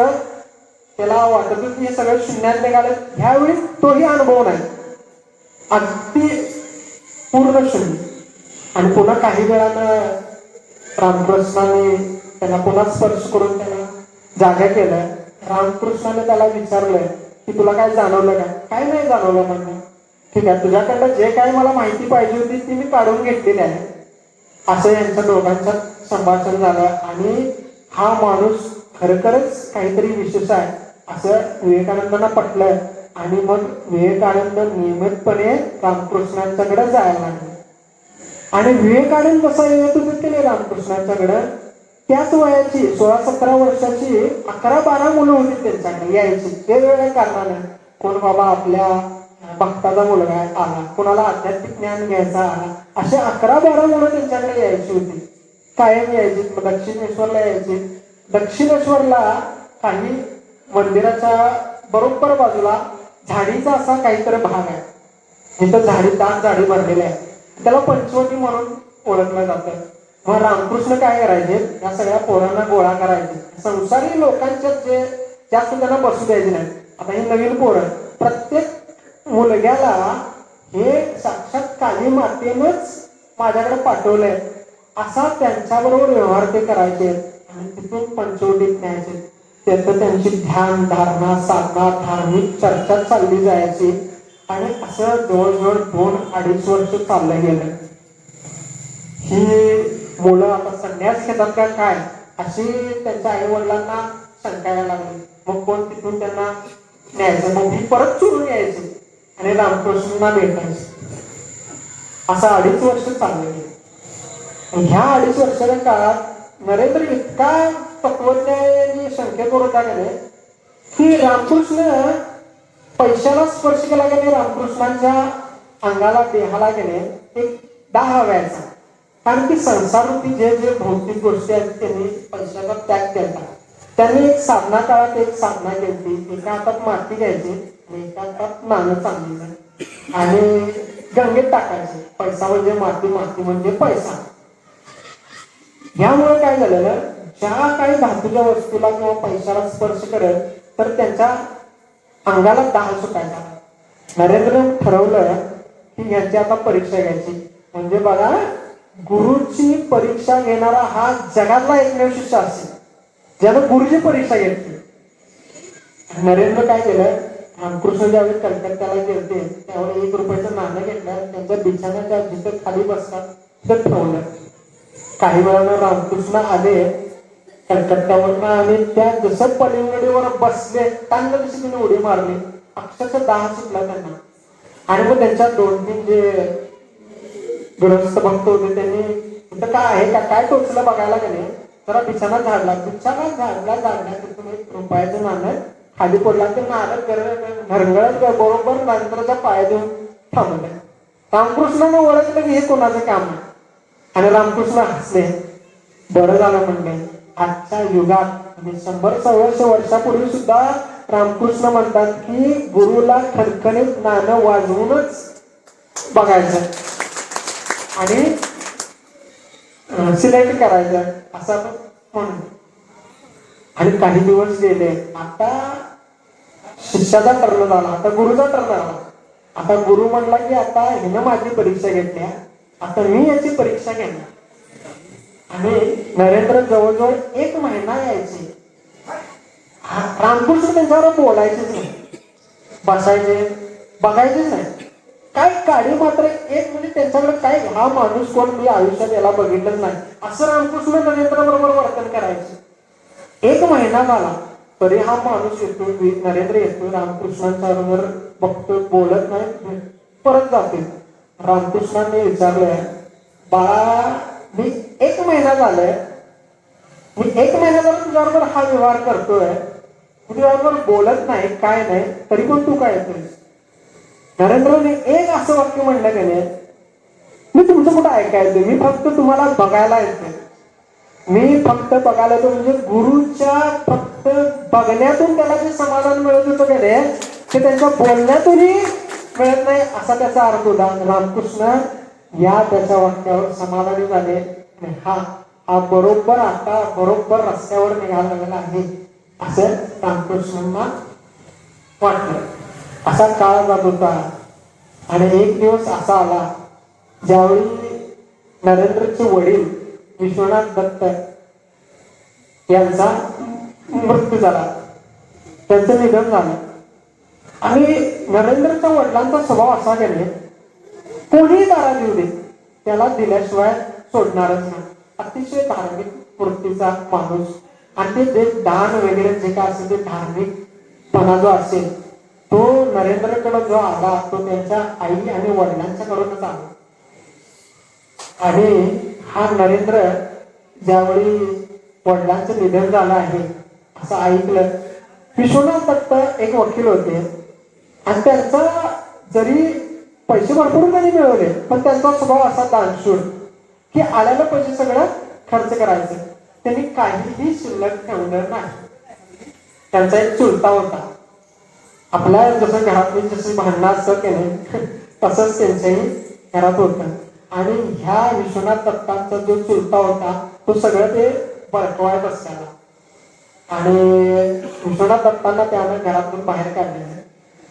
त्याला वाटत होतं की हे सगळं शून्यात निघालं, ह्यावेळी तोही अनुभव नाही, अगदी पूर्ण शून्य. आणि पुन्हा काही वेळानं रामकृष्णाने त्याला पुन्हा स्पर्श करून त्याला जागा केलं. रामकृष्णाने त्याला विचारलं की तुला काय जाणवलं काय. काय नाही जाणवलं म्हणलं. ठीक आहे, तुझ्याकडनं जे काही मला माहिती पाहिजे होती ती मी काढून घेतलेली आहे, असं यांच्या दोघांचं संभाषण झालं. आणि हा माणूस खरोखरच काहीतरी विशेष आहे असं विवेकानंदांना पटलं. आणि मग विवेकानंद नियमितपणे रामकृष्णांच्याकडे जायला लागले. आणि विवेकानंद कसा येत होते की नाही रामकृष्णांच्याकडे, त्याच वयाची 16-17 वर्षाची 11-12 मुलं होती त्यांच्याकडे यायची वेगवेगळ्या कारणाने. कोण बाबा आपल्या भक्ताचा मुलगा आला, कोणाला आध्यात्मिक ज्ञान घ्यायचा आला, असे 11-12 मुलं त्यांच्याकडे यायची होती, कायम यायची. दक्षिणेश्वरला यायची. दक्षिणेश्वरला काही मंदिराच्या बरोबर बाजूला झाडीचा असा काहीतरी भाग आहे, जिथं दाट झाडी भरलेली आहे, त्याला पंचवटी म्हणून ओळखलं जातं. मग रामकृष्ण काय करायचे, या सगळ्या पोरांना गोळा करायचे. संसारी लोकांच्या जे जास्त त्यांना बसू द्यायचे नाही. आता ही नवीन पोरं, प्रत्येक मुलग्याला हे साक्षात काली मातेनंच माझ्याकडे पाठवलंय असा त्यांच्याबरोबर व्यवहार ते करायचे. आणि तिथून पंचवटीत न्यायचे. त्याचं त्यांची ध्यान, धारणा, साधना, धार्मिक चर्चा चालली जायची. आणि असं जवळजवळ 2-2.5 वर्ष चाललं गेलं. ही मुलं आता संन्यास घेतात का काय अशी त्यांच्या आई वडिलांना शंका यायला लागली. मग कोण तिथून त्यांना न्यायचं, मग ही परत चोरून यायची आणि रामकृष्णांना भेटायचे. असं 2.5 वर्ष चाललं गेलं. ह्या 2.5 वर्षाच्या काळात नरेंद्र इतका तत्वज्ञानी शंकेत होता की रामकृष्ण पैशाला स्पर्श केला गेले, रामकृष्णांच्या अंगाला, देहाला गेले एक दाह व्हायचा. कारण की संसारूपी जे जे भौतिक गोष्टी आहेत त्यांनी पैशाचा त्याग केला. त्यांनी एक साधना काळात एक साधना केली. एका हातात माती घ्यायची आणि एका हातात नाणं चांदीचं आणि गंगेत टाकायचे. पैसा म्हणजे माती, माती म्हणजे पैसा. यामुळे काय झालेलं, ज्या काही धातूच्या वस्तूला किंवा पैशाला स्पर्श करेल तर त्यांच्या अंगाला दाह सुटायचा. नरेंद्र ठरवलं की यांची आता परीक्षा घ्यायची. म्हणजे बघा, गुरुची परीक्षा घेणारा हा जगातला एकमेव शिष्य असेल ज्यानं गुरुची परीक्षा घेतली. नरेंद्र काय केलं, रामकृष्ण ज्यावेळी कलकत्त्याला गेले त्यावेळी 1 रुपयाचं नाणं घेतलं, त्यांच्या बिछाण्याच्या जिथं खाली बसतात तिथं ठेवलं. काही वेळानं रामकृष्ण आले कलकत्त्यावरनं आणि त्या जसं पलीकडीवर बसले तांग दिवशी तिने उडी मारली. अक्षरशः दाह सुटला त्यांना. आणि मग त्यांच्या 2-3 जे गृहस्थ भक्त होते त्यांनी तिथं काय आहे का काय टोचलं बघायला गेले. जरा बिछाना झाडला, झाडल्या तिथून 1 रुपयाचं नाणं खाली पडला. ते नाणं घरंगळत बरोबर नरेंद्रच्या पाया देऊन थांबले. रामकृष्णाने ओळखलं की हे कोणाचं काम आहे. आणि रामकृष्ण हसले. बरं झालं म्हणले, आजच्या युगात म्हणजे 100-125 वर्षापूर्वी सुद्धा रामकृष्ण म्हणतात की गुरुला खणखणीत नाणं वाजवूनच बघायचं आणि सिलेक्ट करायचं असं आपण म्हणू. आणि काही दिवस गेले. आता शिष्याचा टर्न झाला, आता गुरुचा टर्न आला. आता गुरु म्हणला की आता हिनं माझी परीक्षा घेतली, आता मी याची परीक्षा घेणार. आणि नरेंद्र जवळजवळ 1 महिना यायचे. रामकृष्ण त्यांच्यावर बोलायचेच नाही, बसायचे, बघायचेच नाही. काय काळी मात्र एक म्हणजे त्यांच्याकडे काय, हा माणूस कोण, मी आयुष्यात याला बघितलंच नाही असं रामकृष्ण नरेंद्र बरोबर वर्तन करायचे. 1 महिना झाला तरी हा माणूस येतो, नरेंद्र येतो, रामकृष्णांच्या बरोबर बघतो, बोलत नाही, परत जाते. रामकृष्णांनी विचारलंय, बाळा मी 1 महिना झालाय, मी 1 महिना झाला तुझ्याबरोबर हा व्यवहार करतोय, तुझ्याबरोबर बोलत नाही, काय नाही, तरी पण तू काय येतोयस. नरेंद्रने एक असं वाक्य म्हणलं की नाही, मी तुमचं कुठं ऐकायचं, मी फक्त तुम्हाला बघायला येतोय. मी फक्त बघायला येतो म्हणजे गुरुच्या फक्त बघण्यातून त्याला जे समाधान मिळत होतं की नाही ते त्यांच्या बोलण्यातूनही मिळत नाही असा त्याचा अर्थ होता. रामकृष्ण या त्याच्या वाक्यावर समाधानी झाले. हा बरोबर आता बरोबर रस्त्यावर निघालेला आहे असं रामकृष्णांना वाटलं. असा काळ जात होता. आणि एक दिवस असा आला ज्यावेळी नरेंद्रचे वडील विश्वनाथ दत्त यांचा मृत्यू झाला, त्यांचं निधन झालं. आणि नरेंद्रच्या वडिलांचा स्वभाव असा केले, कोणी दारात येऊ दे त्याला दिल्याशिवाय सोडणारच नाही. अतिशय धार्मिक वृत्तीचा माणूस. आणि ते दान वगैरे जे काय असेल ते धार्मिकपणा जो असेल तो नरेंद्रकडे जो आला तो त्यांच्या आई आणि वडिलांच्याकडूनच आला. आणि हा नरेंद्र ज्यावेळी वडिलांचं निधन झालं आहे असं ऐकलं, विश्वनाथ दत्त एक वकील होते आणि त्यांचा जरी पैसे भरपूर त्यांनी मिळवले पण त्यांचा स्वभाव असा दानशूर की आल्याला पैसे सगळं खर्च करायचं. त्यांनी काहीही शिल्लक ठेवलं नाही. त्यांचा एक चुलता होता. आपल्या जसं घरातली जशी भांडणं असतं की नाही तसंच त्यांच्याही घरात होतं. आणि ह्या विश्वनाथ दत्तांचा जो चुलता होता तो सगळं ते बरकवायत असताना आणि विश्वनाथ दत्तांना त्यानं घरातून बाहेर काढले.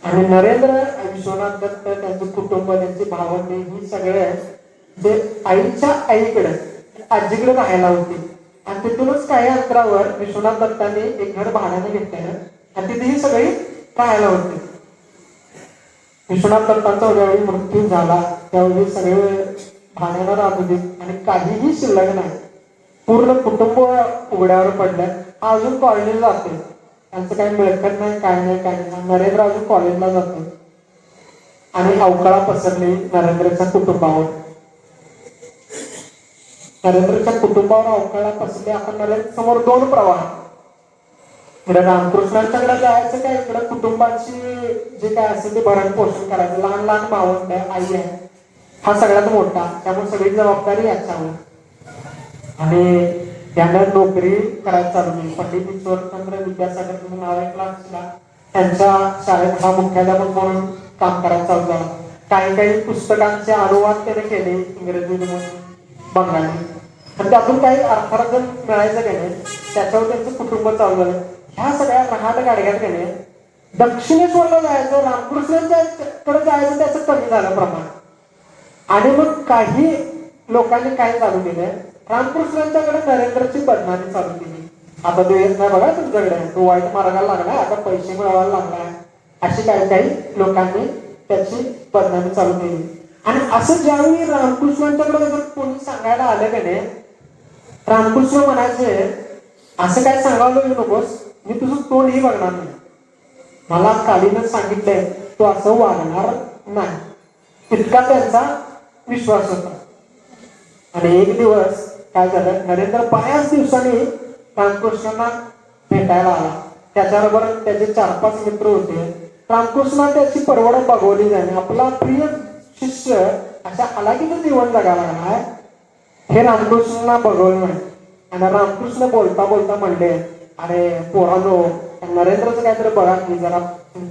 आणि नरेंद्र विश्वनाथ दत्त त्यांचे कुटुंब त्यांची भावंडे ही सगळे जे आईच्या आईकडे आजीकडे राहायला होते. आणि तिथूनच काही अंतरावर विश्वनाथ दत्तांनी एक घर भाड्याने घेतलेलं आणि तिथेही सगळी राहायला होते. विश्वनाथ दत्तांचा ज्यावेळी मृत्यू झाला त्यावेळी सगळे भाड्यानं राहत होते आणि काहीही शिल्लक नाही. पूर्ण कुटुंब उघड्यावर पडलं. अजून कॉलेजला जाते, त्यांचं काही मिळकत नाही, काय नाही, काय नाही. नरेंद्र अजून कॉलेजला जातो आणि अवकाळा पसरली नरेंद्रच्या कुटुंबावर. नरेंद्रच्या कुटुंबावर अवकाळा पसरले. आपण नरेंद्र समोर दोन प्रवाह, इकडे रामकृष्णांच्याकडे जायचं काय इकडे कुटुंबाची जे काय असेल ते भरण पोषण करायचं. लहान लहान भावंड आई आहे, हा सगळ्यात मोठा, त्यामुळे सगळी जबाबदारी याच्यावर. आणि त्यांना नोकरी करायला चालू केली. पंडित ईश्वरचंद्र विद्यासागर तुम्ही नाव ऐकला असला, त्यांच्या शाळेत हा मुख्याध्यापक म्हणून काम करायला चालू झाला. काही काही पुस्तकांचे अनुवाद त्याने केले इंग्रजीमधून बंगाली आणि त्यातून काही अर्थार्जन मिळायचं त्याने, त्याच्यावर त्यांचं कुटुंब चालू झालं. ह्या सगळ्या रहाट गाडग्यात त्याने दक्षिणेश्वरला जायचं, रामकृष्णांच्याकडे जायचं त्याचं कमी झालं प्रमाण. आणि मग काही लोकांनी काय चालू केलं, रामकृष्णांच्याकडे नरेंद्रची बदनामी चालू केली. आता तो येत नाही बघा तुमच्याकडे, तो वाईट मार्गाला लागलाय, आता पैसे मिळवायला लागलाय, अशी काही काही लोकांनी त्याची बदनामी चालू केली. आणि असं ज्यावेळी रामकृष्णांच्याकडे जर कोणी सांगायला आलं का नाही, रामकृष्ण म्हणायचे असं काय सांगायला येऊ नकोस, मी तुझं तोंडही बघणार नाही. मला कालीनच सांगितलंय तो असं वागणार नाही, इतका त्यांचा विश्वास होता. आणि एक दिवस काय झालं, नरेंद्र बऱ्याच दिवसांनी रामकृष्णांना भेटायला आला. त्याच्याबरोबर त्याचे 4-5 मित्र होते. रामकृष्ण त्याची परवड बघवली जाणे, आपला प्रिय शिष्य अशा हलाखीचं जीवन जगायला लागलाय हे रामकृष्णांना बघवलं नाही. आणि रामकृष्ण बोलता बोलता म्हणले, अरे पोरांनो, नरेंद्रचं काहीतरी बघा की, जरा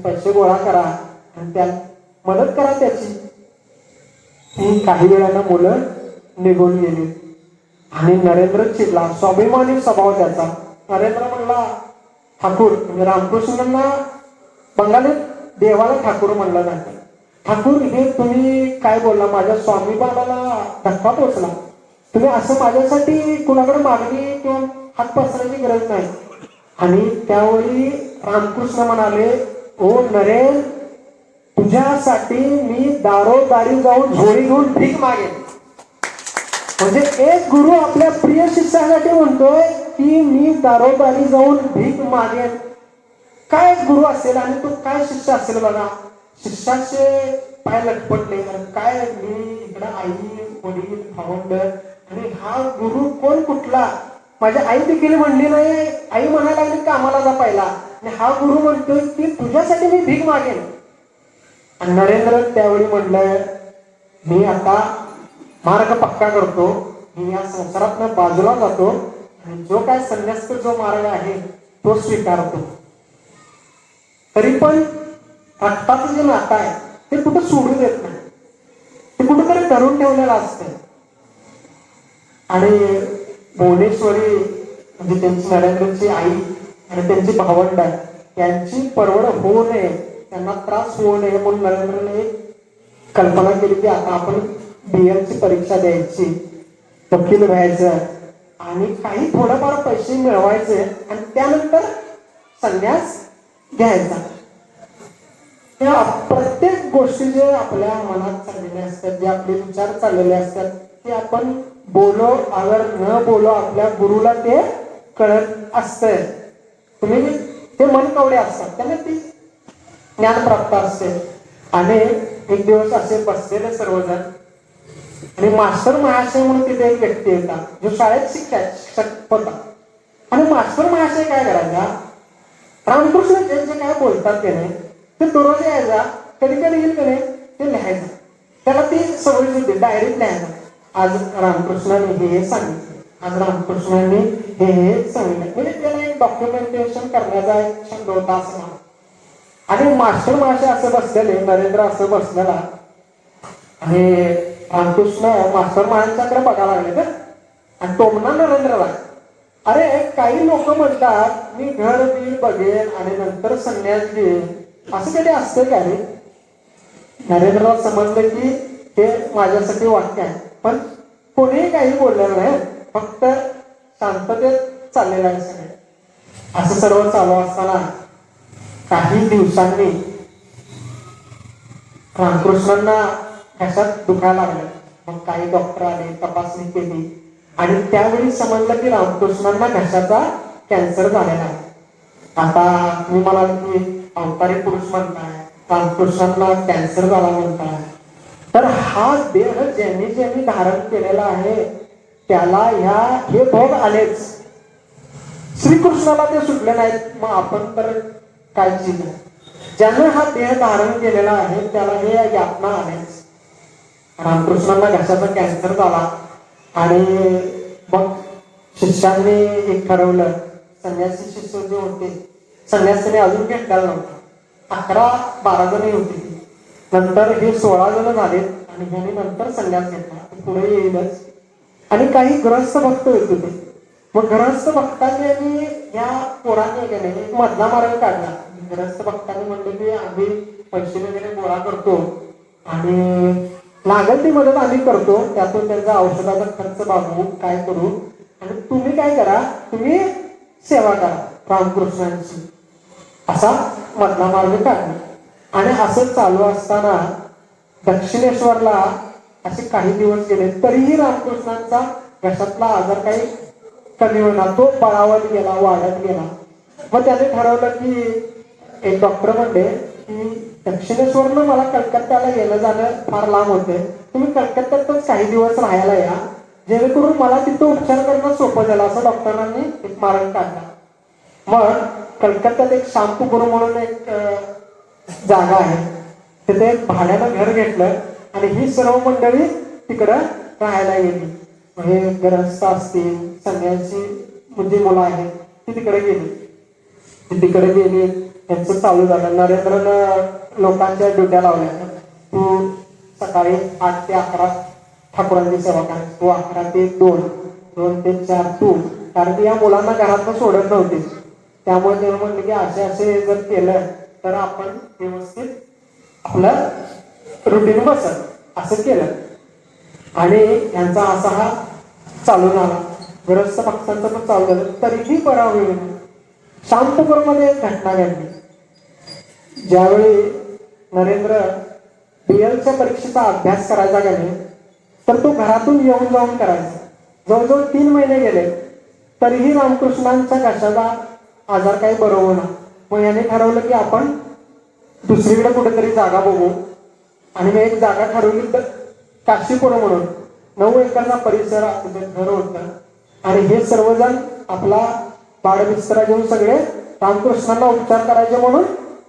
पैसे गोळा करा आणि त्या मदत करा त्याची. ही काही वेळानं मुलं निघून गेली आणि नरेंद्र चिडला. स्वाभिमानी स्वभाव त्याचा. नरेंद्र म्हणला, ठाकूर म्हणजे रामकृष्णांना बंगालीत देवाला ठाकूर म्हणलं जातं. ठाकूर हे तुम्ही काय बोलला, माझ्या स्वाभिमानाला धक्का पोचला. तुम्ही असं माझ्यासाठी कुणाकडे मागणी किंवा हात पसरायची गरज नाही. आणि त्यावेळी रामकृष्ण म्हणाले, ओ नरेन, तुझ्यासाठी मी दारोदारी जाऊन झोळी घेऊन भीक मागेन. म्हणजे एक गुरु आपल्या प्रिय शिष्यासाठी म्हणतोय की मी दारोदारी जाऊन भीक मागेन. काय गुरु असेल आणि तो काय शिष्य असेल बघा. शिष्याचे पाय लटपटले, काय मी इकडं आई वडील भावंड आणि हा गुरु कोण कुठला. माझी आई देखील म्हणली नाही, आई म्हणायला लागली कामाला जा पहिला, आणि हा गुरु म्हणतोय की तुझ्यासाठी मी भीक मागेन. आणि नरेंद्र त्यावेळी म्हणलं, मी आता मार्ग पक्का करतो, मी या संसारातनं बाजूला जातो आणि जो काय संन्यास्त जो मार्ग आहे तो स्वीकारतो. तरी पण रक्ताचं जे नातं आहे ते कुठं सोडू देत नाही, ते कुठंतरी धरून ठेवलेलं असतं. आणि भुवनेश्वरी म्हणजे त्यांची नरेंद्रची आई आणि त्यांची भावंड यांची परवड होऊ नये, त्यांना त्रास होऊ नये म्हणून नरेंद्रने कल्पना केली की आता आपण BL ची परीक्षा द्यायची, वकील व्हायचं आणि काही थोडंफार पैसे मिळवायचे आणि त्यानंतर संन्यास घ्यायचा. या प्रत्येक गोष्टी जे आपल्या मनात चाललेल्या असतात, जे आपले विचार चाललेले असतात, ते आपण बोलो अगर न बोलो आपल्या गुरुला ते कळत असतंय. तुम्ही ते मन कवडे असतात, त्यांना ती ज्ञान प्राप्त असते. आणि एक दिवस असे बसलेले सर्वजण, आणि मास्टर महाशय म्हणून तिथे एक व्यक्ती होता जो शाळेत शिक्षक होता. आणि मास्टर महाशय काय करायचा, रामकृष्ण जे जे काय बोलतात ते नाही ते दररोज यायचा, कधी कधी येईल नाही ते लिहायचं. त्याला ती सवय होती डायरीत लिहायचं. आज रामकृष्णाने हे सांगितले, आज रामकृष्णांनी हे सांगितलं. म्हणजे त्याला एक डॉक्युमेंटेशन करण्याचा एक छंद होता असं म्हणा. आणि मास्टर महाशय असं बसलेले, नरेंद्र असं बसलेला, आणि रामकृष्ण मास्टर महाराजांकडे बघायला लागले तर, आणि टोमना नरेंद्रला. अरे काही लोक म्हणतात मी घर बीर बघेन आणि नंतर संन्यास घेईन, असं कधी असतं का रे? नरेंद्रला समजलं की हे माझ्यासाठी वाक्य आहे, पण कोणीही काही बोललेलं नाही, फक्त शांततेत चाललेलं आहे सगळे. असं सर्व चालू असताना काही दिवसांनी रामकृष्णांना घशात दुखायला लागलं. मग काही डॉक्टर आले, तपासणी केली, आणि त्यावेळी समजलं की रामकृष्णांना घशाचा कॅन्सर झालेला आहे. आता तुम्ही म्हणाल की अवतारी पुरुष म्हणताय, रामकृष्णांना कॅन्सर झाला म्हणताय, तर हा देह ज्यांनी ज्यांनी धारण केलेला आहे त्याला हे भोग आलेच. श्रीकृष्णाला ते सुटले नाहीत, मग आपण तर काय चीज आहे. ज्यानं हा देह धारण केलेला आहे त्याला हे यातना आलेच. रामकृष्णांना घशाचा कॅन्सर झाला, आणि मग शिष्यांनी एक ठरवलं, संन्यासी शिष्य जे होते, संन्यासीने अजून घेतलेला नव्हता, 11-12 जणी होती. नंतर हे 16 जण झाले, आणि ह्याने नंतर संन्यास घेतला, पुढे येईलच. आणि काही ग्रस्त भक्त होते ते. मग ग्रस्त भक्तांनी या पोराने एक मधला मार्ग काढला. ग्रस्त भक्तांनी म्हणले की आम्ही पैसे वगैरे गोळा करतो आणि लागेल ती मदत आम्ही करतो, त्यातून त्यांचा औषधाचा खर्च भागवू, काय करू, आणि तुम्ही काय करा, तुम्ही सेवा करा रामकृष्णांची. असा मधला मार्ग काढला. आणि असं चालू असताना दक्षिणेश्वरला असे काही दिवस गेले, तरीही रामकृष्णांचा घशातला आजार काही कमी होणार, तो बळावत गेला, वाढत गेला. मग त्याने ठरवलं की, एक डॉक्टर म्हणले की दक्षिणेश्वरनं मला कलकत्त्याला येणं जाणं फार लांब होते, तुम्ही कलकत्त्यातच काही दिवस राहायला या, जेणेकरून मला तिथं उपचार करणं सोपं झालं. असं डॉक्टरांनी एक मार्ग काढला. मग कलकत्त्यात एक शांतपुर म्हणून एक जागा आहे, तिथे भाड्यानं घर घेतलं, आणि ही सर्व मंडळी तिकडं राहायला गेली. हे गृहस्थ असतील, संन्यासी म्हणजे मुलं आहेत, ती तिकडे गेली. तिकडे गेली, त्यांचं चालू झालं. नरेंद्रनं लोकांच्या ड्युट्या लावल्या, तू सकाळी 8 ते 11 ठाकूरांची सेवा करायची, तू 11 ते 2, 2 ते 4 तू, कारण या मुलांना घरातनं सोडत नव्हते. त्यामुळे ते म्हणले की असे असे जर केलं तर आपण व्यवस्थित आपलं रुटीन बसत. असं केलं, आणि यांचा असा हा चालू झाला. ग्रस्त भक्तांचं पण चालू झालं, तरीही बरा होईल. शांतपूरमध्ये एक घटना घडली. ज्यावेळी नरेंद्र BLच्या परीक्षेचा अभ्यास करायचा गेले, तर तो घरातून येऊन जाऊन करायचा. जवळजवळ 3 महिने गेले, तरीही रामकृष्णांच्या घशाचा आजार काही बरं होणार. मग याने ठरवलं की आपण दुसरीकडे कुठेतरी जागा बघू, आणि मी एक जागा ठरवली तर काशीपुर म्हणून 9 एकरचा परिसर घर होतं. आणि हे सर्वजण आपला बाळबिस्तरा घेऊन सगळे रामकृष्णांना उपचार करायचे म्हणून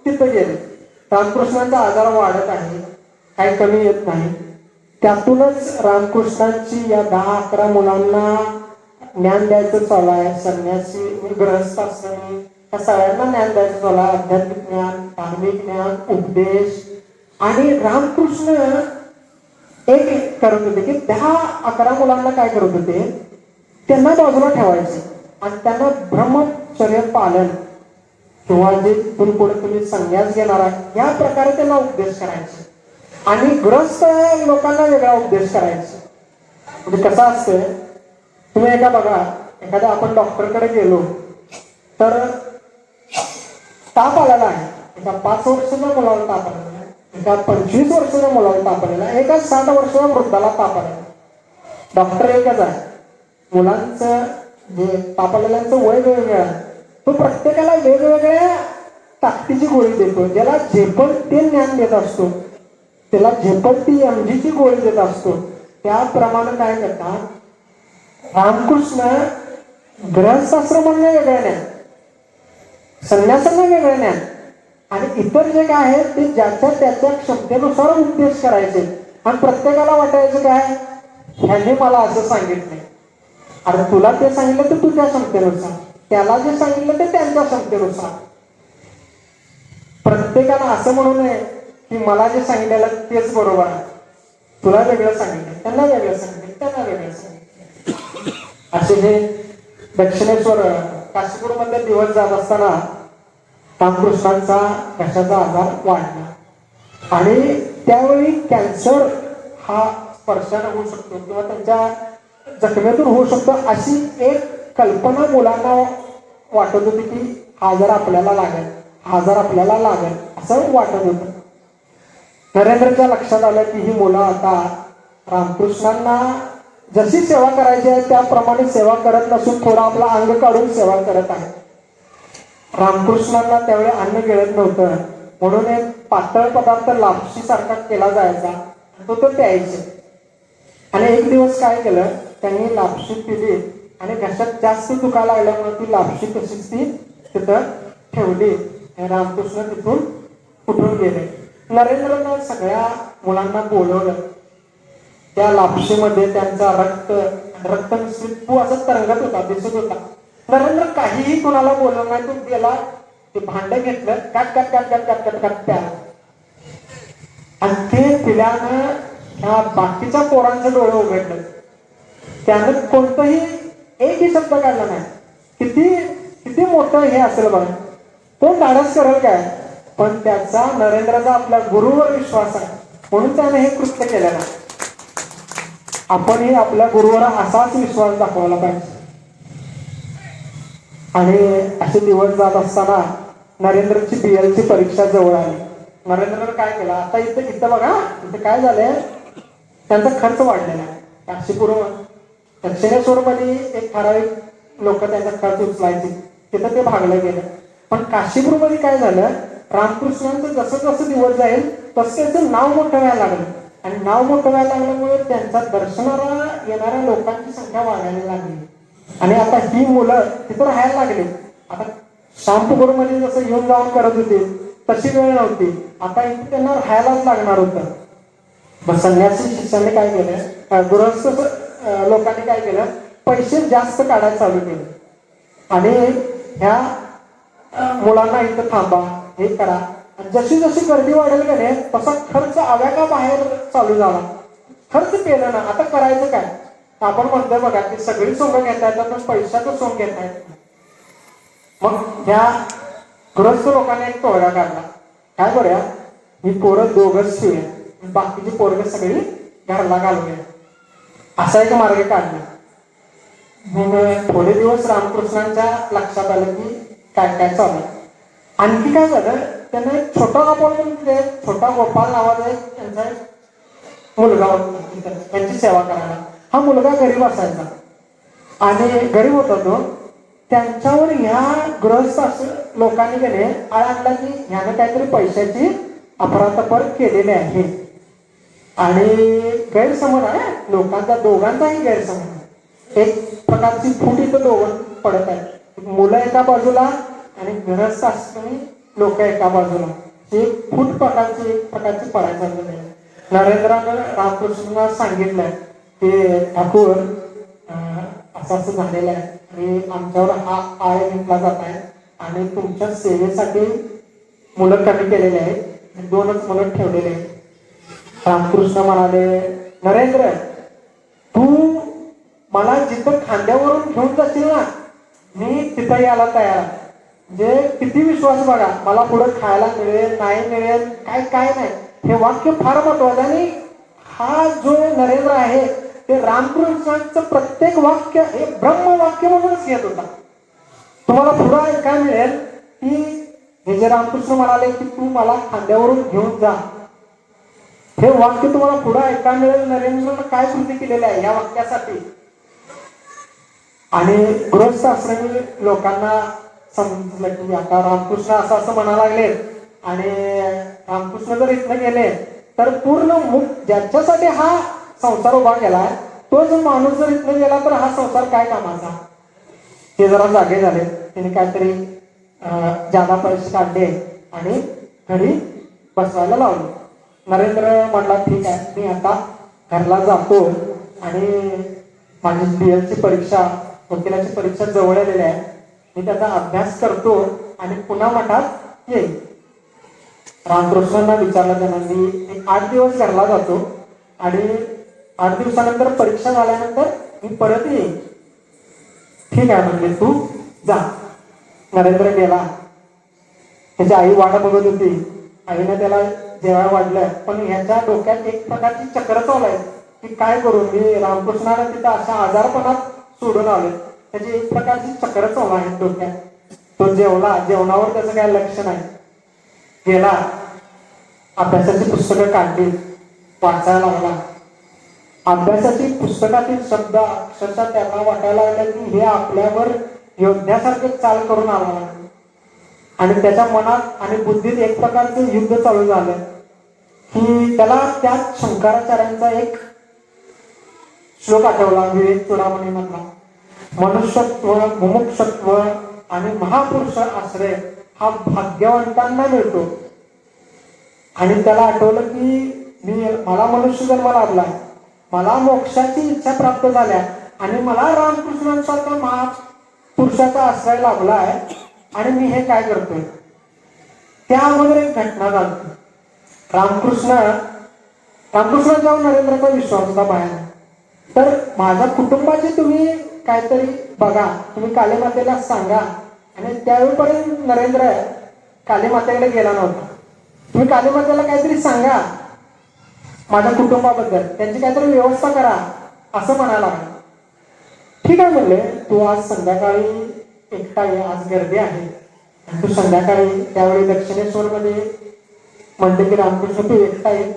तिथं गेले. रामकृष्णांचा आजार वाढत आहे, काही कमी येत नाही. त्यातूनच रामकृष्णांची या 10-11 मुलांना ज्ञान द्यायचं चालू आहे. संन्यासी गृहस्थ असताना त्या सगळ्यांना ज्ञान द्यायचं चालू आहे. आध्यात्मिक ज्ञान, धार्मिक ज्ञान, उपदेश. आणि रामकृष्ण एक करत होते की 10-11 मुलांना काय करत होते, त्यांना बाजूला ठेवायचे आणि त्यांना ब्रह्मचर्य पालन किंवा जे इथून पुढे तुम्ही संन्यास घेणार आहे या प्रकारे त्यांना उपदेश करायचे. आणि ग्रस्त लोकांना वेगळा उपदेश करायचे. म्हणजे कसं असतं, तुम्ही एखाद्या आपण डॉक्टरकडे गेलो तर ताप आलेला आहे, एका 5 वर्षाच्या मुलाला ताप आलेला, एका 25 वर्षाच्या मुलाला ताप आलेला, एका 60 वर्षाच्या वृद्धाला ताप आलेला. डॉक्टर एकच आहे. मुलांचं जे ताप आलेल्यांचं वय वेगवेगळं आहे. तो प्रत्येकाला वेगवेगळ्या ताकदीची गोळी देतो. ज्याला झेपल ते ज्ञान देत असतो, त्याला झेपल ती MGची गोळी देत असतो. त्याप्रमाणे काय करतात, रामकृष्ण गृहस्थाश्रम म्हणणं वेगळं ज्ञान, संन्यासांना वेगळं ज्ञान, आणि इतर जे काय आहे ते ज्याच्या त्याच्या क्षमतेनुसार उपदेश करायचे. आणि प्रत्येकाला वाटायचं काय, ह्याने मला असं सांगितलंय, अरे तुला ते सांगितलं तर तुझ्या क्षमतेनुसार, त्याला जे सांगितलं ते त्यांच्या क्षमतेनुसार. प्रत्येकाला असं म्हणू नये की मला जे सांगितलेलं तेच बरोबर आहे, तुला वेगळं सांगितलं, त्यांना वेगळं सांगितलं, त्यांना वेगळं सांगितलं. असे हे दक्षिणेश्वर काशीपूरमध्ये दिवस जात असताना रामकृष्णांचा घशाचा आजार वाढला आणि त्यावेळी कॅन्सर हा स्पर्शाने होऊ शकतो किंवा त्यांच्या जखमेतून होऊ शकतो अशी एक कल्पना मुलांना वाटत होती की हा आजार आपल्याला लागेल असं वाटत होतं. नरेंद्रच्या लक्षात आलं की ही मुलं आता रामकृष्णांना जशी सेवा करायची आहे त्याप्रमाणे सेवा करत नसून थोडा आपला अंग काढून सेवा करत आहे. रामकृष्णांना त्यावेळी अन्न गिळत नव्हतं, म्हणून एक पातळ पदार्थ लापशी सारखा केला जायचा, तो प्यायचे. आणि एक दिवस काय केलं, त्यांनी लापशी पिली आणि घशात जास्त दुखायला लागल्यामुळे ती लापशी तशीच ती तिथं ठेवली. रामकृष्ण तिथून उठून गेले. नरेंद्रनं सगळ्या मुलांना बोलवलं. त्या लापशीमध्ये त्यांचा रक्त मिश्रित तू असं तरंगत होता, दिसत होता. नरेंद्र काहीही कुणाला बोलवलं नाही, तो गेला, ते भांड घेतलं, काट प्याला. आणि ते पिल्यानं ह्या बाकीच्या पोरांचं डोळं उघडलं. त्यानं कोणतंही एकही शब्द काढला नाही. किती मोठं हे असेल बघा, कोण धाडस करेल काय, पण त्याचा नरेंद्रचा आपल्या गुरुवर विश्वास आहे म्हणून त्याने हे कृत्य केलं नाही. आपणही आपल्या गुरुवर असाच विश्वास दाखवायला पाहिजे. आणि असे दिवस जात असताना नरेंद्रची BLची परीक्षा जवळ आली. नरेंद्रने काय केलं, आता इथं बघा, इथं काय झालंय, त्यांचा खर्च वाढलेला आहे. काशीपूर दक्षिणेश्वर मध्ये एक ठराविक लोक त्यांचा खर्च उचलायचे, तिथं ते भागलं गेलं. पण काशीपूरमध्ये काय झालं, रामकृष्णांचं जसं जसं दिवस जाईल तसं त्याचं नाव मोठं व्हायला लागलं. आणि नाव मोठं व्हायला लागल्यामुळे त्यांच्या दर्शनाला येणाऱ्या लोकांची संख्या वाढायला लागली. आणि आता ही मुलं तिथं राहायला लागली. आता श्यामपुकूरमध्ये जसं येऊन जाऊन करत होते तशी वेळ नव्हती, आता इथे त्यांना राहायलाच लागणार होतं. मग संन्यासी शिष्याने काय केलं, गृहस्थ लोकांनी काय केलं, पैसे जास्त काढायला चालू केले. आणि ह्या मुलांना इथं थांबा, हे करा. जशी जशी गर्दी वाढेल का नाही तसा खर्च आव्याका बाहेर चालू झाला. खर्च केलं ना, आता करायचं काय. आपण म्हणतोय बघा की सगळी सोंग घेता येतात पण पैशाचं सोंग घेता येत नाही. मग ह्या गृहस्थ लोकांनी एक तोडगा काढला, काय करूया, ही पोरं दोघंच ठेवूया, बाकीची पोरं सगळी घरला घालूया, असा एक मार्ग काढला. मग थोडे दिवस रामकृष्णांच्या लक्षात आलं की काय काय चालू आहे. आणखी काय झालं, त्यांना एक छोटा गोपाल नावाचा एक त्यांचा एक मुलगा होता त्यांची सेवा करायला. हा मुलगा गरीब असायचा आणि गरीब होता तो. त्यांच्यावर ह्या गृहस्थ लोकांनी गेले आळ आणला की ह्यानं काहीतरी पैशाची अफरातफर केलेली आहे. आणि गैरसमज आहे लोकांचा, दोघांचाही गैरसमज आहे. एक प्रकारची फूट इथं दोघं पडत आहे, मुलं एका बाजूला आणि गृहस्थ असताना लोक एका बाजूला, एक फूट प्रकारची पडायला चाललेली आहे. नरेंद्रानं रामकृष्णांना सांगितलंय की ठाकूर असं झालेलं आहे आणि आमच्यावर हा आळ घेतला जात आहे आणि तुमच्या सेवेसाठी मुलं कमी केलेले आहेत, 2च मुलं ठेवलेले आहेत. रामकृष्ण म्हणाले, नरेंद्र तू मला जिथं खांद्यावरून घेऊन जाशील ना, मी तिथं यायला तयार आहे. म्हणजे किती विश्वास बघा, मला पुढे खायला मिळेल नाही मिळेल काय नाही, हे वाक्य फार महत्वाचं. आणि हा जो नरेंद्र आहे ते रामकृष्णांचं प्रत्येक वाक्य हे ब्रह्मवाक्य म्हणूनच घेत होता. तुम्हाला पुढे काय मिळेल की हे जे रामकृष्ण म्हणाले की तू मला खांद्यावरून घेऊन जा, हे वाक्य तुम्हाला पुढे ऐकायला मिळेल. नरेंद्रनं काय कृती केलेली आहे या वाक्यासाठी. आणि गृहस्थ आश्रमी लोकांना समजलं की आता रामकृष्ण असं असं म्हणा लागले, आणि रामकृष्ण जर इथनं गेले तर पूर्ण ज्याच्यासाठी हा संसार उभा केलाय तो जो माणूस जर इथनं गेला तर हा संसार काय कामाचा. ते जरा जागे झाले. त्यांनी काहीतरी जादा पैसे काढले आणि घरी बसवायला लावले. नरेंद्र म्हटला ठीक आहे, मी आता घरला जातो आणि माझी BL ची परीक्षा, वकिलाची परीक्षा जवळ आलेली आहे, मी त्याचा अभ्यास करतो आणि पुन्हा मठात येईल. रामकृष्णांना विचारलं त्यांना, मी 8 दिवस घरला जातो आणि 8 दिवसानंतर परीक्षा झाल्यानंतर मी परत येईन. ठीक आहे म्हणजे तू जा. नरेंद्र गेला. त्याची आई वाट बघत होती. आईने त्याला जेवायला वाढलं, पण ह्याच्या डोक्यात एक प्रकारची चक्र चालू आहे की काय करू, मी रामकृष्णाला तिथं अशा आजारपणात सोडून आले. त्याची एक प्रकारची चक्र चालू आहे डोक्यात. तो जेवला, जेवणावर त्याचं काय लक्ष नाही. गेला, अभ्यासाची पुस्तकं काढली, वाचायला लागला. अभ्यासाची पुस्तकातील शब्द अक्षरशः त्याला वाटायला लागले की हे आपल्यावर योद्ध्यासारखे चाल करून आला. आणि त्याच्या मनात आणि बुद्धीत एक प्रकारचं युद्ध चालू झालं की त्याला त्यात शंकराचार्यांचा एक श्लोक आठवला, विवेक चूडामणी मधला, मनुष्यत्व, मुमुक्षत्व आणि महापुरुष आश्रय हा भाग्यवंतांना मिळतो. आणि त्याला आठवलं की मला मनुष्य जन्म लाभलाय, मला मोक्षाची इच्छा प्राप्त झाल्या आणि मला रामकृष्णांसारखा महापुरुषाचा आश्रय लाभलाय आणि मी हे काय करतोय. त्या अगोदर एक घटना झाली. रामकृष्णांच्यावर नरेंद्रचा विश्वास होता बाहेर. तर माझ्या कुटुंबाची तुम्ही काहीतरी बघा, तुम्ही कालीमातेला सांगा. आणि त्यावेळेपर्यंत नरेंद्र कालीमातेकडे गेला नव्हता. तुम्ही कालीमातेला काहीतरी सांगा माझ्या कुटुंबाबद्दल, त्यांची काहीतरी व्यवस्था करा असं म्हणायला लागला. ठीक आहे म्हणले, तू आज संध्याकाळी एकटा ये, आज गर्दी आहे. आणि तू संध्याकाळी त्यावेळी दक्षिणेश्वरमध्ये म्हणले की रामकृष्ण तू एकटा ये.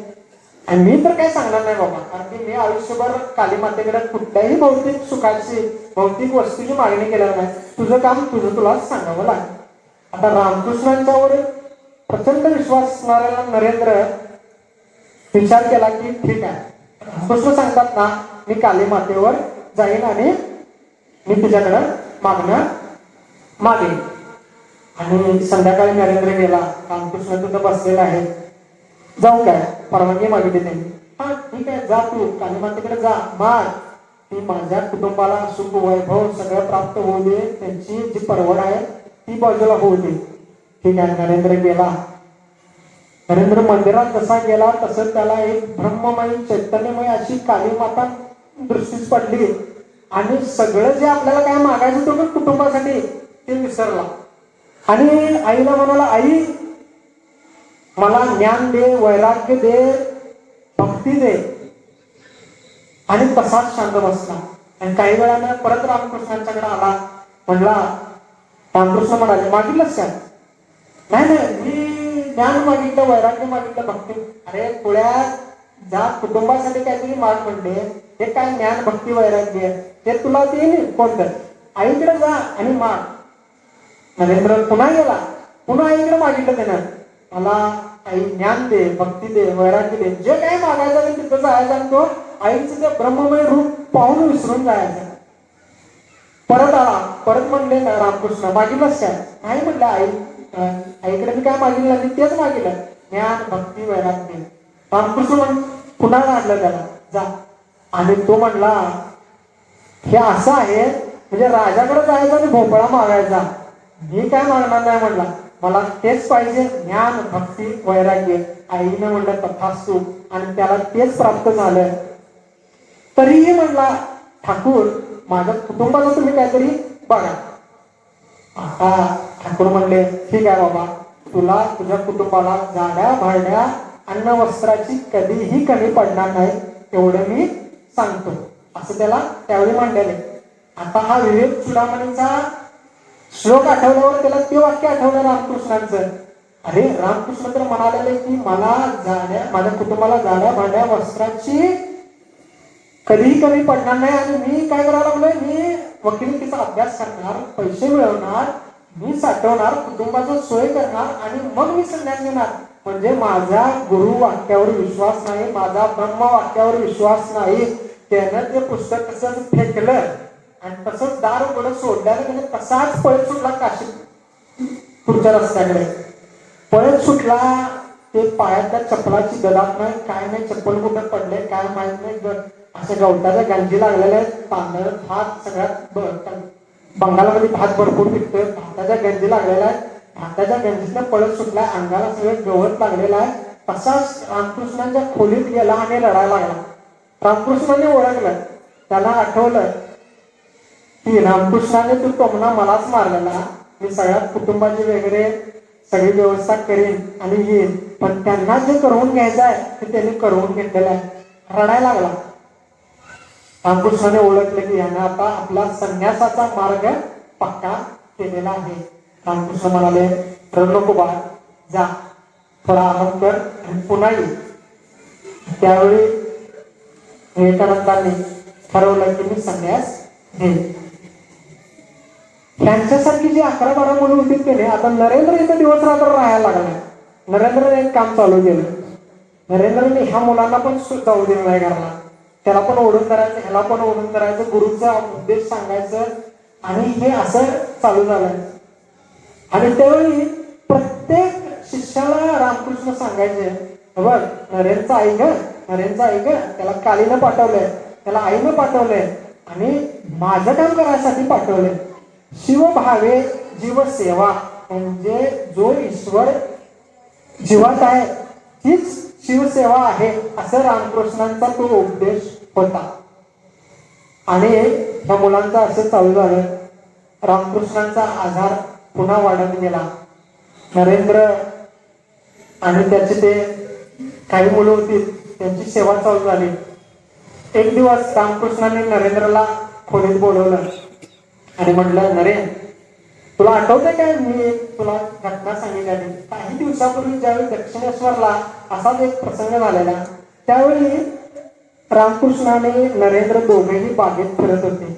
आणि मी तर काही सांगणार नाही बाबा, कारण की मी आयुष्यभर कालीमातेकडे कुठल्याही भौतिक सुखाची, भौतिक वस्तूची मागणी केलेली नाही. तुझं काम तुलाच सांगावं लागेल. आता रामकृष्णांच्यावर प्रचंड विश्वास असणाऱ्या नरेंद्र विचार केला की ठीक आहे, रामकृष्ण सांगतात ना, मी कालीमातेवर जाईन आणि मी तुझ्याकडे मागणं मागेन. आणि संध्याकाळी नरेंद्र गेला. रामकृष्ण तिथं बसलेला आहे. जाऊ काय, परवानगी मागितली त्यांनी. हा ठीक आहे, जा तू कालीमातेकडे जा, माग. ती माझ्या कुटुंबाला सुख वैभव सगळं प्राप्त होऊ दे, त्यांची जी परवड आहे ती बाजूला होऊ दे. ठीक आहे, नरेंद्र गेला. नरेंद्र मंदिरात जसा गेला तसं त्याला एक ब्रह्ममयी, चैतन्यमय अशी कालीमाता दृष्टीस पडली. आणि सगळं जे आपल्याला काय मागायचं होतं कुटुंबासाठी ते विसरला. आणि आईला म्हणाला, आई मला ज्ञान दे, वैराग्य दे, भक्ती दे. आणि तसाच शांत बसला. आणि काही वेळानं परत रामकृष्णांच्याकडे आला. म्हणला, रामकृष्ण म्हणाले, मागितलंच काय? नाही, मी ज्ञान मागितलं, वैराग्य मागितलं, भक्ती. अरे पुढ्या जा, कुटुंबासाठी काहीतरी माग म्हणले, हे काय ज्ञान भक्ती वैराग्य ते तुला देईल कोणतं? आईकडे जा आणि माग. नरेंद्र पुन्हा गेला, पुन्हा आईकडे मागितलं त्यानं, मला आई ज्ञान दे, भक्ती दे, वैराग्य दे. जे काय मागायचं ते तिथं जायचं आणि तो आईचं ते ब्रह्ममय रूप पाहून विसरून जायचं. परत आला, परत म्हणले ना रामकृष्ण, मागितलंच काय? नाही म्हटलं, आईकडे मी काय मागितलं नाही, तेच मागितलं, ज्ञान भक्ती वैराग्य. रामकृष्ण पुन्हा काढलं त्याला, जा. आणि तो म्हणला, हे असं आहे म्हणजे राजाकडे जायचं आणि भोपळा मागायचा, मी काय मागणार नाही म्हणला, मला तेच पाहिजे, ज्ञान भक्ती वैराग्य. आईने म्हणलं तथास्तु, आणि त्याला तेच प्राप्त झालं. तरीही म्हणला, ठाकूर माझ्या कुटुंबाला तुम्ही काहीतरी बघा. आता ठाकूर म्हणले, ठीक आहे बाबा, तुला तुझ्या कुटुंबाला जाड्या भाड्या अन्न वस्त्राची कधीही कमी पडणार नाही एवढं मी सांगतो, असं त्याला त्यावेळी मांडले. आता हा विवेक चूडामणीचा श्लोक आठवल्यावर त्याला ते वाक्य आठवलं रामकृष्णांचं. अरे रामकृष्ण तर म्हणाले की मला माझ्या कुटुंबाला जाण्या भांड्या वस्त्राची कधीही कमी पडणार नाही, आणि मी काय करायला लागलोय, मी वकिलीचा अभ्यास करणार, पैसे मिळवणार, मी साठवणार, कुटुंबाचं सोय करणार, आणि मग मी संन्यास घेणार. म्हणजे माझ्या गुरु वाक्यावर विश्वास नाही, माझा ब्रह्म वाक्यावर विश्वास नाही. त्यानं ते पुस्तक तसंच फेकलं आणि तसंच दार उघडं सोडल्यानं त्याने तसाच पळत सुटला काशी पुढच्या रस्त्याकडे. पळत सुटला. ते पायातल्या चप्पलाची गदात नाही, काय नाही, चप्पल कुठं पडले काय माहित नाही. अशा गवताच्या गंजी लागलेल्या आहेत, तांदळ भात सगळ्यात बंगालमध्ये भात भरपूर पिकतोय, भाताच्या गंजी लागलेल्या आहेत. भाताच्या गंजीतनं पळत सुटला, अंगाला सगळे गवत लागलेलं आहे. तसाच रामकृष्णांच्या खोलीत गेला आणि रडायला लागला. रामकृष्णाने ओळखलं, त्याला आठवलं की रामकृष्णाने तू टोमणा मलाच मारलेला, मी सगळ्यात कुटुंबाची वगैरे सगळी व्यवस्था करीन आणि येईन, पण त्यांना जे करवून घ्यायचं आहे ते त्यांनी करवून घेतलेलं आहे. रडायला लागला. रामकृष्णाने ओळखलं की यानं आता आपला संन्यासाचा मार्ग पक्का केलेला आहे. रामकृष्ण म्हणाले, रडू नको बाळ, जा थोडा आराम कर आणि पुन्हा ये. त्यावेळी विवेकानंदांनी ठरवलं की मी संन्यास घेईन. त्यांच्यासारखी जी 11-12 मुलं होती की नाही, आता नरेंद्र इथं दिवस रात्र राहायला लागला. नरेंद्रने एक काम चालू केलं. नरेंद्रने ह्या मुलांना पण जाऊ दिलं नाही घरला. त्याला पण ओढून करायचं, ह्याला पण ओढून करायचं, गुरुचा उद्देश सांगायचं, आणि हे असं चालू झालं. आणि त्यावेळी प्रत्येक शिष्याला रामकृष्ण सांगायचे, बघ नरेंद्रचं ऐक, नरेंद्रचं ऐक, त्याला कालीनं पाठवलंय, त्याला आईनं पाठवलंय, आणि माझं काम करायसाठी पाठवलंय. शिवभावे जीव सेवा, म्हणजे जो ईश्वर जीवात आहे तीच शिवसेवा आहे, असं रामकृष्णांचा तो उपदेश होता. आणि ह्या मुलांचं असं चालू झालं. रामकृष्णांचा आधार पुन्हा वाढत गेला. नरेंद्र आणि त्याचे ते काही मुलं होती, त्यांची सेवा चालू झाली. एक दिवस रामकृष्णांनी नरेंद्रला खोलीत बोलवलं आणि म्हटलं, नरेंद्र तुला आठवतंय काय, मी तुला घटना सांगितली. काही दिवसापूर्वी ज्यावेळी दक्षिणेश्वरला असाच एक प्रसंग झालेला, त्यावेळी रामकृष्णाने नरेंद्र दोघेही बागेत फिरत होते.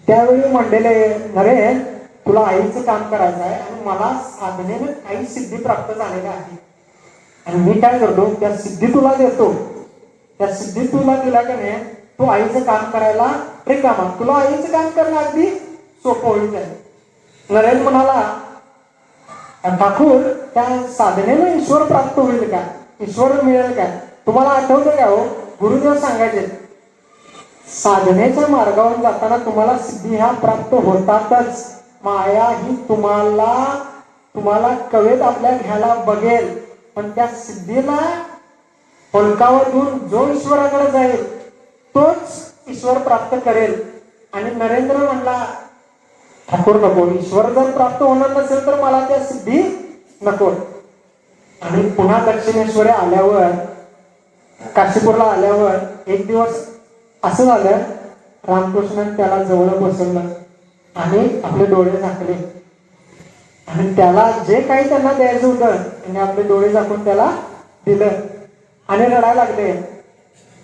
त्यावेळी म्हणलेले, नरेंद्र तुला आईचं काम करायचं आहे आणि मला साधनेने काही सिद्धी प्राप्त झालेल्या आहे, आणि मी काय करतो त्या सिद्धी तुला देतो. त्या सिद्धी तुला दिला की नाही, तू आईचं काम करायला रिकामा, तुला आईचं काम करणं अगदी सोपं होईल. नरेंद्र म्हणाला, ठाकूर त्या साधनेने ईश्वर प्राप्त होईल का, ईश्वर मिळेल का? तुम्हाला आठवतं का हो, गुरुदेव सांगायचे साधनेच्या मार्गावर जाताना तुम्हाला सिद्धी ह्या प्राप्त होतातच. माया ही तुम्हाला कवेत आपल्या घ्यायला बघेल, पण त्या सिद्धीला पलकावर घेऊन जो ईश्वराकडे जाईल तोच ईश्वर प्राप्त करेल. आणि नरेंद्र म्हणला, ठाकूर नको, ईश्वर जर प्राप्त होणार नसेल तर मला त्या सिद्धी नको. आणि पुन्हा दक्षिणेश्वरी आल्यावर, काशीपूरला आल्यावर एक दिवस असं झालं, रामकृष्णाने त्याला जवळ बसवलं आणि आपले डोळे झाकले, आणि त्याला जे काही त्यांना द्यायचं होतं त्यांनी आपले डोळे झाकून त्याला दिलं, आणि रडायला लागले.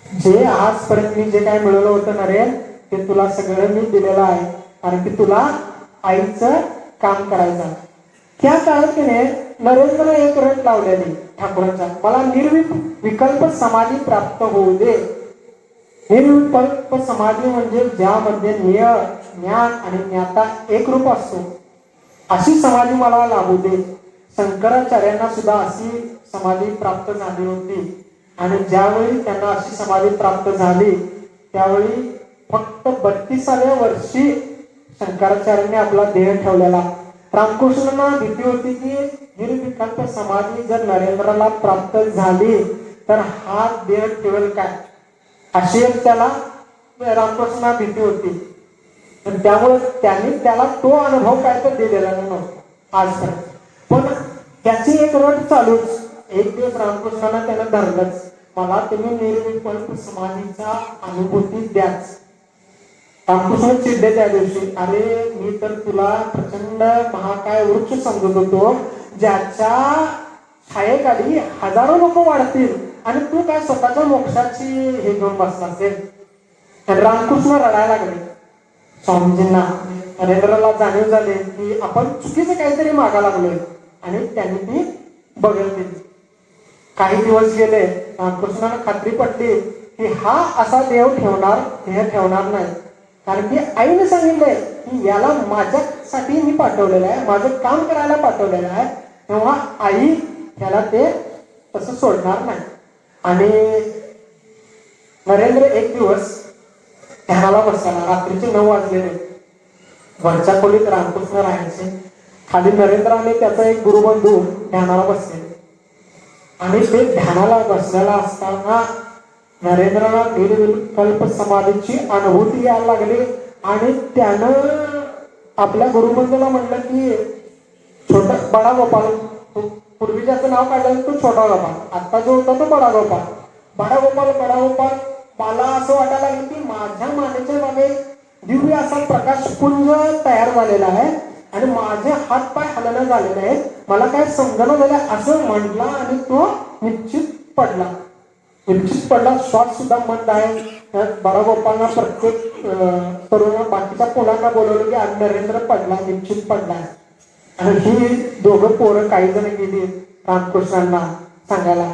जे आजपर्यंत मी जे काय मिळवलं होतं नरेंद्र, ते तुला सगळं मी दिलेलं आहे, कारण की तुला आईचं काम करायचं. त्या काळात नरेंद्रने एक रट लावलेली ठाकूरांच्या, मला निर्विकल्प समाधी प्राप्त होऊ दे. निर्विकल्प समाधी म्हणजे ज्यामध्ये ज्ञान आणि ज्ञाता एक रूप असतो, अशी समाधी मला लाभू दे. शंकराचार्यांना सुद्धा अशी समाधी प्राप्त झाली होती, आणि ज्यावेळी त्यांना अशी समाधी प्राप्त झाली त्यावेळी फक्त 32व्या वर्षी शंकराचार्यांनी आपला देह ठेवलेला. रामकृष्णांना भीती होती की निर्विकल्प समाधी जर नरेंद्राला प्राप्त झाली तर हा देह ठेवेल काय, अशी त्याला रामकृष्णांना भीती होती. त्यामुळे त्यांनी त्याला तो अनुभव काय तर दिलेला नव्हता आजपर्यंत. पण त्याची एक रट चालूच. एक दिवस रामकृष्णांना त्यानं धरलंच, मला तुम्ही निर्विकल्प समाधीचा अनुभूती द्याच. रामकृष्ण चिडले त्या दिवशी, अरे मी तर तुला प्रचंड महाकाय वृक्ष समजत होतो, ज्याच्या छायेखाली हजारो लोक वाढतील आणि तू काय स्वतःच्या मोक्षाची हे घेऊन बसला असेल. रामकृष्ण रडायला लागले. स्वामीजींना नरेंद्रला जाणीव झाली की आपण चुकीचं काहीतरी मागा लागलोय आणि त्यांनी ती बगल दिली. काही दिवस गेले, रामकृष्णाला खात्री पटली की हा असा देव ठेवणार नाही, कारण की आईने सांगितलंय की याला माझ्यासाठी मी पाठवलेलं आहे, माझं काम करायला पाठवलेलं आहे, तेव्हा आई याला ते तसं सोडणार नाही. आणि नरेंद्र एक दिवस ध्यानाला बसला. रात्रीचे 9 वाजलेले. वरच्या खोलीत रामकृष्ण राहायचे, खाली नरेंद्र आणि त्याचा एक गुरुबंधू ध्यानाला बसले. आणि ते ध्यानाला बसलेला असताना नरेंद्रला निर्विकल्प समाधीची अनुभूती यायला लागली आणि त्यानं आपल्या गुरुबंधूला म्हटलं की छोटा बडा गोपाल, पूर्वी ज्याचं नाव काढलं तो छोटा गोपाल, आता जो होता तो बडा गोपाल. बडा गोपाल मला असं वाटायला लागलं की माझ्या मानेच्या मागे दिव्य असा प्रकाशपुंज तयार झालेला आहे आणि माझे हात पाय हलना झालेले आहेत, मला काय समजणं झालं असं म्हटला आणि तो निश्चित पडला. श्वास सुद्धा मंद आहे. बडा गोपालना प्रत्येक तरुण बाकीच्या मुलांना बोलवलं की नरेंद्र पडला, निश्चित पडलाय. आणि ही दोघं पोरं काही जण गेली रामकृष्णांना सांगायला,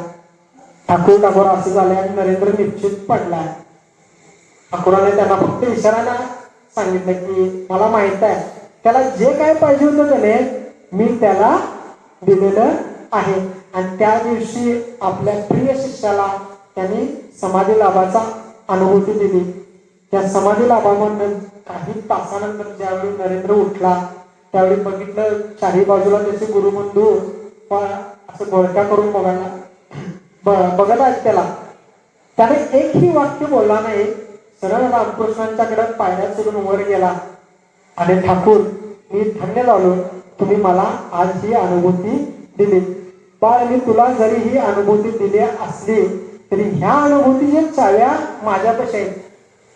ठाकूर असं झालंय आणि नरेंद्र निश्चित पडलाय. ठाकूराने त्यांना फक्त इशाराने सांगितलं की मला माहित आहे त्याला जे काय पाहिजे होतं त्याने मी त्याला दिलेलं आहे. आणि त्या दिवशी आपल्या प्रिय शिष्याला त्यांनी समाधी लाभाचा अनुभूती दिली. त्या समाधी लाभामधून काही तासानंतर ज्यावेळी नरेंद्र उठला त्यावेळी बघितलं चारी बाजूला त्याचे गुरुबंधू असं बोलक्या करून बघत आहेत त्याला. त्याने एकही वाक्य बोलला नाही. सरळ रामकृष्णांच्याकडे पायऱ्या चढून वर गेला आणि ठाकूर मी धन्य झालो, तुम्ही मला आज ही अनुभूती दिली. बाळ, मी तुला जरी ही अनुभूती दिली असली तरी ह्या अनुभूतीच्या चाव्या माझ्यापाशी आहेत.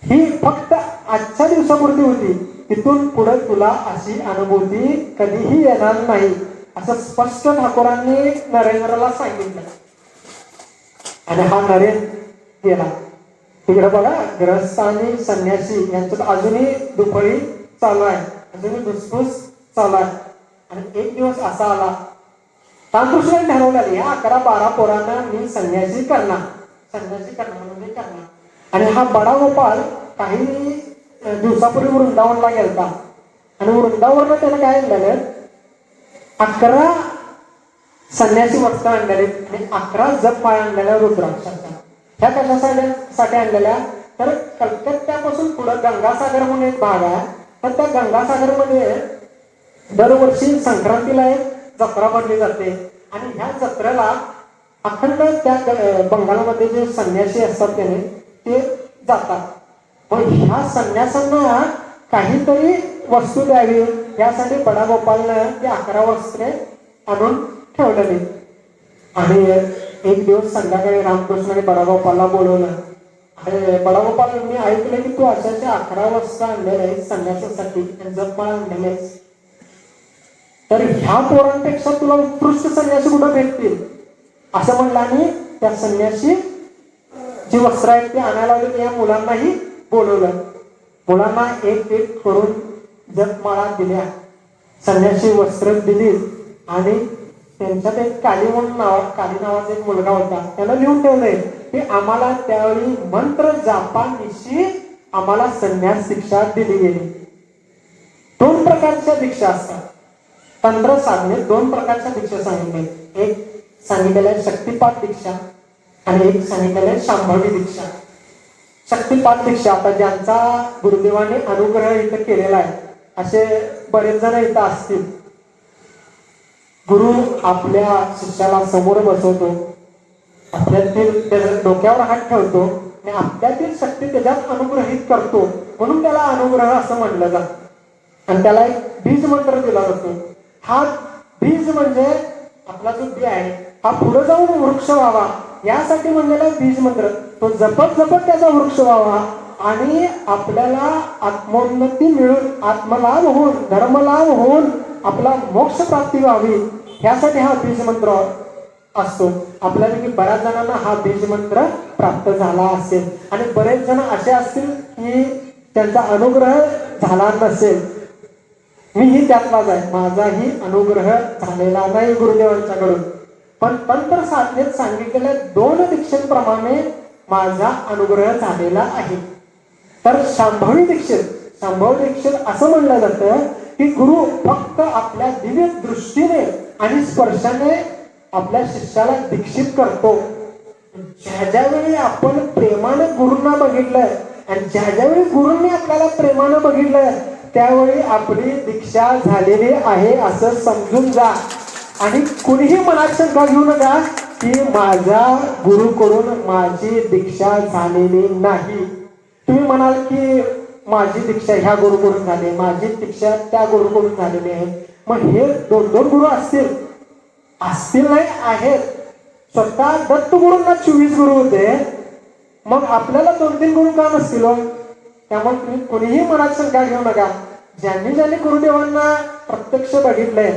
ही फक्त आजच्या दिवसापुरती होती, तिथून पुढे तुला अशी अनुभूती कधीही येणार नाही, असं स्पष्ट ठाकूरांनी नरेंद्रला सांगितलं. आणि हा नरेंद्र गेला. तिकडे बघा, ग्रहस्थ आणि संन्यासी यांच्यात अजूनही दुफळी चालू आहे, अजूनही धुसफूस चालू आहे. आणि एक दिवस असा आला, रामकृष्णांनी ठरवलं या 11-12 पोरांना मी संन्यासी करणार म्हणजे करणार. आणि हा बडा गोपाल काही दिवसापूर्वी वृंदावनला गेलता आणि वृंदावनला त्यानं काय आणलेलं 11 संन्यासी वस्त्र आणलेले आणि 11 जपमाळा आणलेल्या रुद्राक्षांच्या. ह्या कशासाठी आणलेल्या तर कलकत्त्यापासून पुढे गंगासागर म्हणून एक भाग आहे, तर त्या गंगासागरमध्ये दरवर्षी संक्रांतीला एक जत्रा भरली जाते आणि ह्या जत्रेला अखंड त्या बंगालमध्ये जे संन्यासी असतात त्याने ते जातात. मग ह्या संन्यासांना काहीतरी वस्तू द्यावी यासाठी बडा गोपालनं ते 11 वस्त्रे आणून ठेवलेली. आणि एक दिवस संध्याकाळी रामकृष्णाने बडा गोपालला बोलवलं. अरे बडा गोपाल, मी ऐकलं की तू अशाचे 11 वस्त्र आणलेले आहेत संन्यासासाठी, जपमाळा आणलेले आहेस, तर ह्या पोरांपेक्षा तुला उत्कृष्ट संन्यासी कुठं भेटतील असं म्हणलं. आणि त्या संन्यासी जी वस्त्र आहेत ते आणायला लावली. या मुलांनाही बोलवलं. मुलांना एक एक करून जपमाळा दिल्या, संन्यासी वस्त्र दिली. आणि त्यांच्यात एक काली नावाचा एक मुलगा होता, त्याला लिहून ठेवलंय की आम्हाला त्यावेळी मंत्र जापानिशी आम्हाला संन्यास दीक्षा दिली गेली. 2 प्रकारच्या दीक्षा असतात. तंत्र साधने 2 प्रकारच्या दीक्षा सांगितले. एक सांगितलेलं आहे शक्तिपात दीक्षा आणि एक सांगितलेलं आहे शांभवी दीक्षा. शक्तिपात दीक्षा, आता ज्यांचा गुरुदेवाने अनुग्रह इथं केलेला आहे असे बरेच जण इथं असतील. गुरु आपल्या शिष्याला समोर बसवतो, आपल्यातील त्याच्या डोक्यावर हात ठेवतो आणि आपल्यातील शक्ती त्याच्यात अनुग्रहित करतो, म्हणून त्याला अनुग्रह असं म्हणलं जातं. आणि त्याला एक बीज मंत्र दिला जातो. हा बीज म्हणजे आपला जो बी आहे हा पुढे जाऊन वृक्ष व्हावा यासाठी म्हणलेला बीज मंत्र. तो जपत जपत त्याचा वृक्ष व्हावा आणि आपल्याला आत्मोन्नती मिळून आत्मलाभ होऊन धर्मलाभ होऊन आपला मोक्ष प्राप्ती व्हावी ह्यासाठी हा बीज मंत्र असतो. आपल्यापैकी बऱ्याच जणांना हा बीज मंत्र प्राप्त झाला असेल आणि बरेच जण असे असतील की त्यांचा अनुग्रह झाला नसेल. मीही त्यातलाच आहे, माझाही अनुग्रह झालेला नाही गुरुदेवांच्याकडून, पण तंत्र साधनेत सांगितलेल्या 2 दीक्षेप्रमाणे माझा अनुग्रह झालेला आहे. तर शांभवी दीक्षित असं म्हणलं जातं की गुरु फक्त आपल्या दिव्य दृष्टीने आणि स्पर्शाने आपल्या शिष्याला दीक्षित करतो. ज्यावेळी आपण प्रेमानं गुरूंना बघितलंय आणि ज्यावेळी गुरूंनी आपल्याला प्रेमानं बघितलंय त्यावेळी आपली दीक्षा झालेली आहे असं समजून जा. आणि कुणीही मनात शंका घेऊ नका की माझ्या गुरुकडून माझी दीक्षा झालेली नाही. तुम्ही म्हणाल की माझी दीक्षा ह्या गुरुकडून झाली, माझी दीक्षा त्या गुरुकडून झालेली आहे. मग हे 2 गुरु असतील नाही आहेत. स्वतः दत्तगुरूंना 24 गुरु होते, मग आपल्याला 2-3 गुरु का नसतील? त्यामुळे तुम्ही कुणीही मनात शंका घेऊ नका. ज्यांनी गुरुदेवांना प्रत्यक्ष बघितलंय,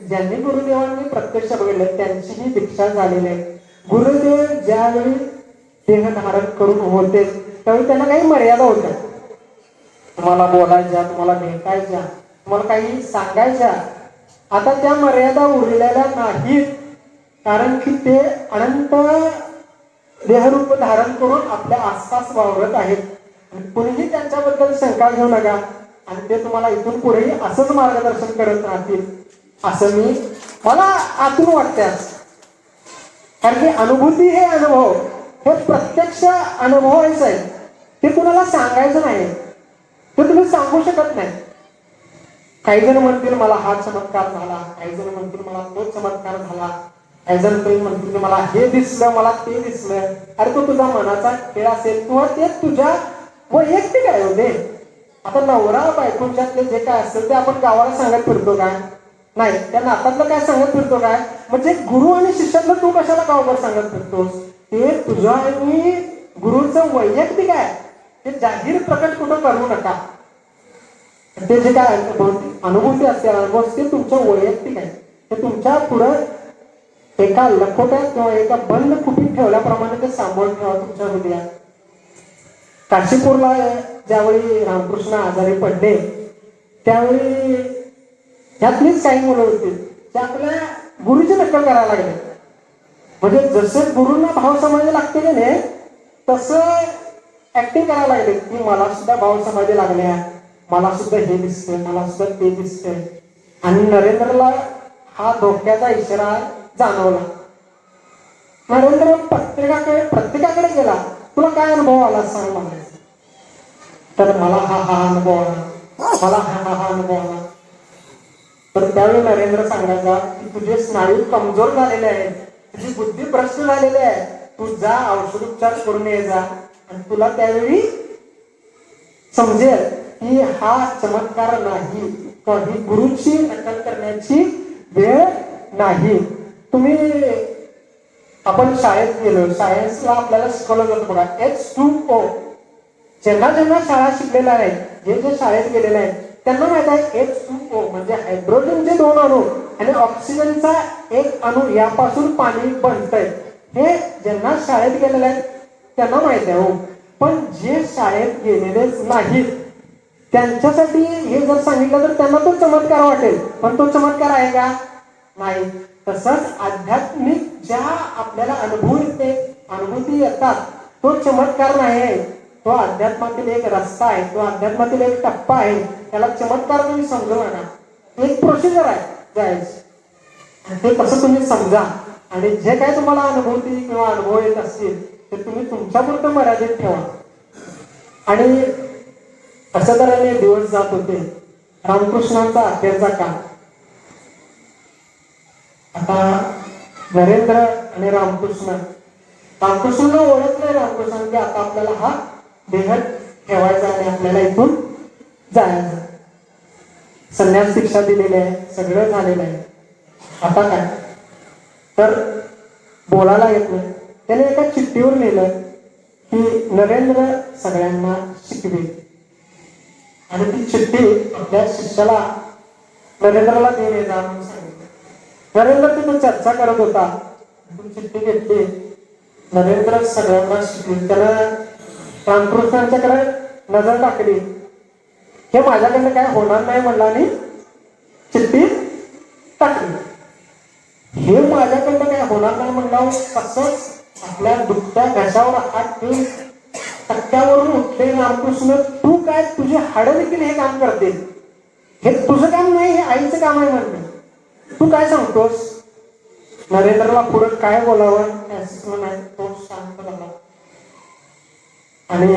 ज्यांनी गुरुदेवांनी प्रत्यक्ष बघितलंय त्यांचीही दीक्षा झालेली आहे. गुरुदेव ज्यावेळी देह धारण करून होते त्यावेळी त्यांना काही मर्यादा होत्या. तुम्हाला बोलायच्या, तुम्हाला भेटायच्या, तुम्हाला काही सांगायच्या. आता त्या मर्यादा उरलेल्या नाहीत, कारण की ते अनंत देहरूप धारण करून आपल्या आसपास वावरत आहेत. कुणीही त्यांच्याबद्दल शंका घेऊ नका आणि ते तुम्हाला इथून पुढेही असंच मार्गदर्शन करत राहतील असं मला आतून वाटते. कारण की अनुभूती हे अनुभव हे प्रत्यक्ष अनुभवायच आहे. ते कुणाला सांगायचं नाही, ते तुम्ही सांगू शकत नाही. काही जण म्हणतील मला हा चमत्कार झाला, काही जण म्हणतील मला तो चमत्कार झाला, काही जण म्हणतील मला हे दिसलं, मला ते दिसलं. अरे तो तुझा मनाचा खेळ असेल किंवा ते तुझ्या वैयक्तिक आहे होते. आता नवरा बायकोच्यातले जे काय असेल ते आपण गावाला सांगत फिरतो काय? नाही. त्या नातातलं काय सांगत फिरतो काय? म्हणजे गुरु आणि शिष्यातलं तू कशाला गावभर सांगत फिरतोस? ते तुझं आणि गुरुचं वैयक्तिक आहे, ते जाहीर प्रकट कुठं करू नका. ते जे काय अनुभूती असते, अनुभव ते तुमचं वैयक्तिक आहे. ते तुमच्या पुढं एका लखोट्यात किंवा एका बंद कुपीत ठेवल्याप्रमाणे ते सांभाळून ठेवा तुमच्या हृदयात. काशीपूरला ज्यावेळी रामकृष्ण आजारी पडले त्यावेळी त्यातलीच काही मुलं होती ते आपल्या गुरुची नक्कल करायला लागले. म्हणजे जसं गुरूंना भाव समाधी लागते की नाही तसं ऍक्टिंग करायला लागले की मला सुद्धा भाव समाधी लागल्या, मला सुद्धा हे दिसतंय, मला सुद्धा ते दिसतंय. आणि नरेंद्रला हा धोक्याचा इशारा जाणवला. नरेंद्र प्रत्येकाकडे गेला, तुला काय अनुभव आला सांग मला. तर मला हा अनुभव आला, मला हा अनुभव आला. तर त्यावेळी नरेंद्र सांगायचा की तुझे स्नायू कमजोर झालेले आहेत, तुझी बुद्धी भ्रष्ट झालेली आहे, तू जा औषधोपचार करून ये जा. आणि तुला त्यावेळी समजेल की हा चमत्कार नाही, ही गुरुची नकल करण्याची वेळ नाही. आपण शाळेत गेलो, सायन्सला आपल्याला शिकवलं जातं बघा, H2O. ज्यांना शाळा शिकलेल्या आहेत, जे शाळेत गेलेले आहेत त्यांना माहित आहे H2O म्हणजे हायड्रोजनचे 2 अणू आणि ऑक्सिजनचा 1 अणू यापासून पाणी बनतंय. हे ज्यांना शाळेत गेलेले आहेत त्यांना माहित आहे. हो, पण जे शाळेत गेलेलेच नाहीत त्यांच्यासाठी हे जर सांगितलं तर त्यांना तो चमत्कार वाटेल, पण तो चमत्कार आहे का? नाही. तसंच आध्यात्मिक ज्या आपल्याला अनुभूती येतात तो चमत्कार नाही आहे. तो अध्यात्मातील एक रस्ता आहे, तो अध्यात्मातील एक टप्पा आहे. त्याला चमत्कार तुम्ही समजू नका, एक प्रोसिजर आहे जायची. ते कसं तुम्ही समजा आणि जे काय तुम्हाला अनुभूती किंवा अनुभव येत असतील ते तुम्ही तुमच्यापुरतं मर्यादित ठेवा. आणि अशा तऱ्हेने दिवस जात होते. रामकृष्णांचा अखेरचा काळ. आता नरेंद्र आणि रामकृष्णांना ओळखलंय रामकृष्ण की आता आपल्याला हा देह ठेवायचा आणि आपल्याला इथून जायचं. संन्यास दीक्षा दिलेली आहे, सगळं झालेलं आहे. आता काय तर बोलायला येत नाही. त्याने एका चिठ्ठीवर लिहिलं की नरेंद्र सगळ्यांना शिकवेल. आणि ती चिठ्ठी आपल्या शिष्याला नरेंद्रला देऊन येणार म्हणून सांगितलं. नरेंद्र तिथे चर्चा करत होता. ती चिठ्ठी घेतली. नरेंद्र सगळ्यांना शिकवेल. त्यानं रामकृष्णांच्याकडे नजर टाकली. हे माझ्याकडनं काय होणार नाही म्हणला आणि चिठ्ठी टाकली. हे माझ्याकडनं काय होणार नाही म्हणलं तसंच आपल्या दुखत्या घशावर हात ठेवून टक्क्यावरून उठले रामकृष्ण. तू काय तुझे हाडं देखील हे काम करतील. हे तुझं काम नाही, हे आईचं काम आहे म्हणते. तू काय सांगतोस. नरेंद्रला पुढे काय बोलावं नाही, तो शांत झाला. आणि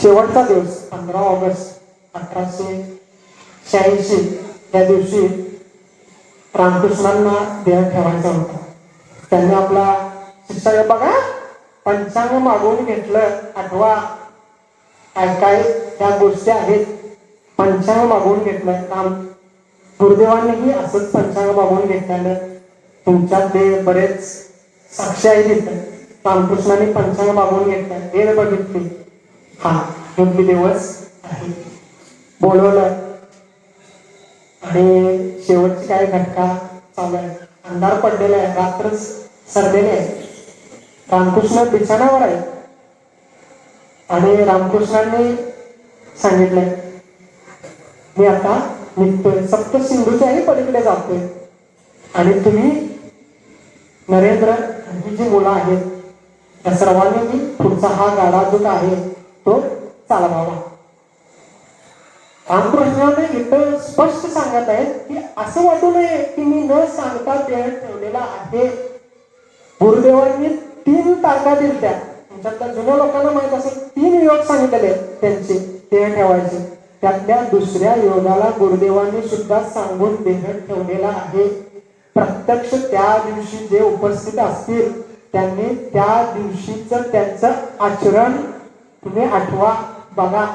शेवटचा दिवस 15 ऑगस्ट 1886 या दिवशी रामकृष्णांना देह ठेवायचा होता. त्यांनी आपला शिष्य बघा पंचांग मागवून घेतलं. आठवा काय काय त्या गोष्टी आहेत. पंचांग मागवून घेतलं. राम गुरुदेवांनीही असंच पंचांग मागवून घेतल्यानं तुमच्यात ते बरेच साक्षी आहेत तिथं. रामकृष्णांनी पंचांग मागवून घेतलं. वेळ बघितली. हा योग्य दिवस आहे. बोलवलं आणि शेवटची काय घटका चालू आहे. अंधार पडलेला आहे. रात्रच सरलेली आहे. रामकृष्ण बिछाण्यावर आहे. आणि रामकृष्णांनी सांगितलंय मी आता निघतोय. सप्तसिंधूच्याही पलीकडे जातोय. आणि तुम्ही नरेंद्र ही जी मुलं आहेत त्या सर्वांनी पुढचा हा गाडा जो आहे तो चालवावा. रामकृष्णाने इथं स्पष्ट सांगत आहेत की असं वाटू नये की मी न सांगता देह ठेवलेला आहे. गुरुदेवांनी 3 तारखा दिल्या. तुमच्यातल्या जुन्या लोकांना माहित असेल 3 योग सांगितलेले त्यांचे देह ठेवायचे. त्यातल्या दुसऱ्या योगाला गुरुदेवांनी सुद्धा सांगून देह ठेवलेला आहे. प्रत्यक्ष त्या दिवशी जे उपस्थित असतील त्यांनी त्या दिवशीच त्यांचं आचरण तुम्ही आठवा. बघा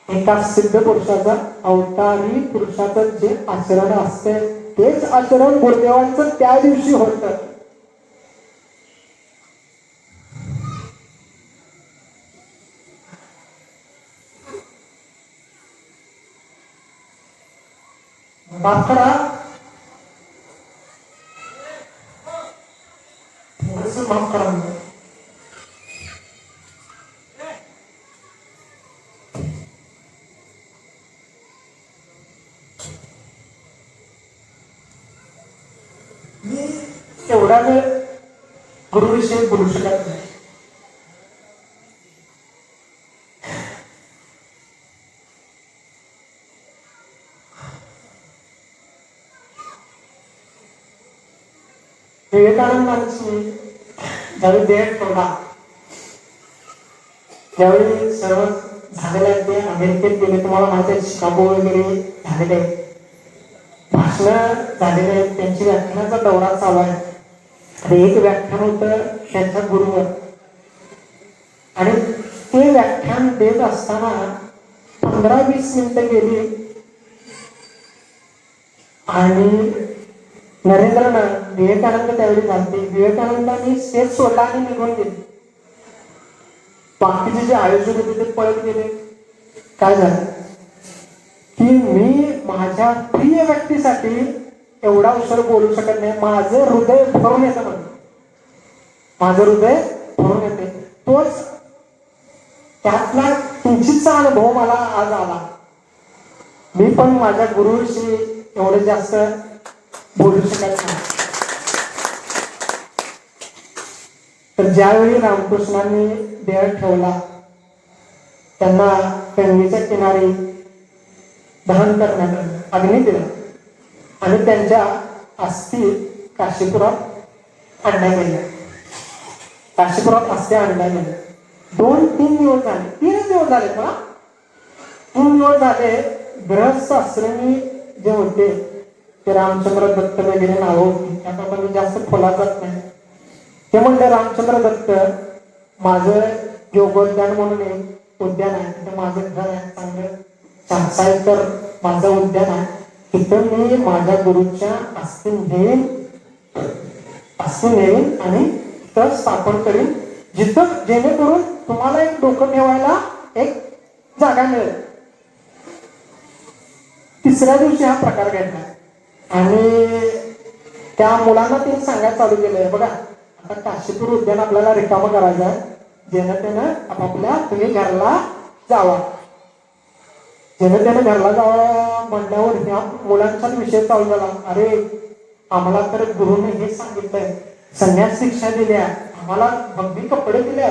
एका सिद्ध पुरुषाचं अवतारी पुरुषाचं जे आचरण असते तेच आचरण गुरुदेवांचं त्या दिवशी होतं. माफ करा. माफ करा. मी एवढा वेळ गुरुविषयी बोलू शकत नाही. विवेकानंदांची ज्यावेळी देह ठेवला त्यावेळी सर्व झालेले आहेत ते अमेरिकेत गेले. तुम्हाला माहिती आहे शिकागो वगैरे झालेले आहेत. भाषण झालेले आहेत. त्यांची व्याख्यानाचा दौरा चालू आहे. आणि एक व्याख्यान होतं त्यांच्या गुरुवर. आणि ते व्याख्यान देत असताना 15-20 मिनिटं गेली आणि नरेंद्रनं विवेकानंद त्यावेळी झालते. विवेकानंदांनी स्टेज सोडला आणि निघून गेले. बाकीचे जे आयोजक होते ते पळत गेले. काय झालं की मी माझ्या प्रिय व्यक्तीसाठी एवढा उशीर बोलू शकत नाही. माझं हृदय भरून येतं म्हणून. माझं हृदय भरून येते. तोच त्यातला किंचितचा अनुभव मला आज आला. मी पण माझ्या गुरुविषयी एवढं जास्त बोलू शकत नाही. तर ज्यावेळी रामकृष्णांनी देह ठेवला त्यांना गंगेच्या किनारी दहन करण्यात आलं. अग्नी दिला आणि त्यांच्या अस्थी काशीपुरात आणल्या गेल्या. काशीपुरात अस्थ्या आणल्या गेल्या. 2-3 दिवस झाले. 3 दिवस झाले मला. 3 दिवस झाले. गृहस्थ आश्रमी जे होते ते रामचंद्र दत्त वगैरे नावं होती. त्याप्रमाणे मी जास्त खोलात जात नाही. ते म्हणले रामचंद्र दत्त माझं योगोद्यान म्हणून एक उद्यान आहे. तिथं माझं घर आहे. चांगलं 4 एकर माझं उद्यान आहे. तिथं मी माझ्या गुरुच्या अस्थी नेईन आणि तिथं स्थापन करीन जिथं जेणेकरून तुम्हाला एक डोकं ठेवायला एक जागा मिळेल. तिसऱ्या दिवशी हा प्रकार घडला आणि त्या मुलांना त्यांनी सांगायला चालू केलंय, बघा आता काशीपूर उद्यान आपल्याला रिकामं करायचं आहे, जेणं त्यानं आपापल्या तुम्ही घरला जावा. जेणं त्यानं घरला जावा म्हणल्यावर ह्या मुलांचा विषय चालू झाला. अरे आम्हाला तर गुरुने हे सांगितलंय, संन्यास शिक्षा दिल्या, आम्हाला भगवी कपडे दिले,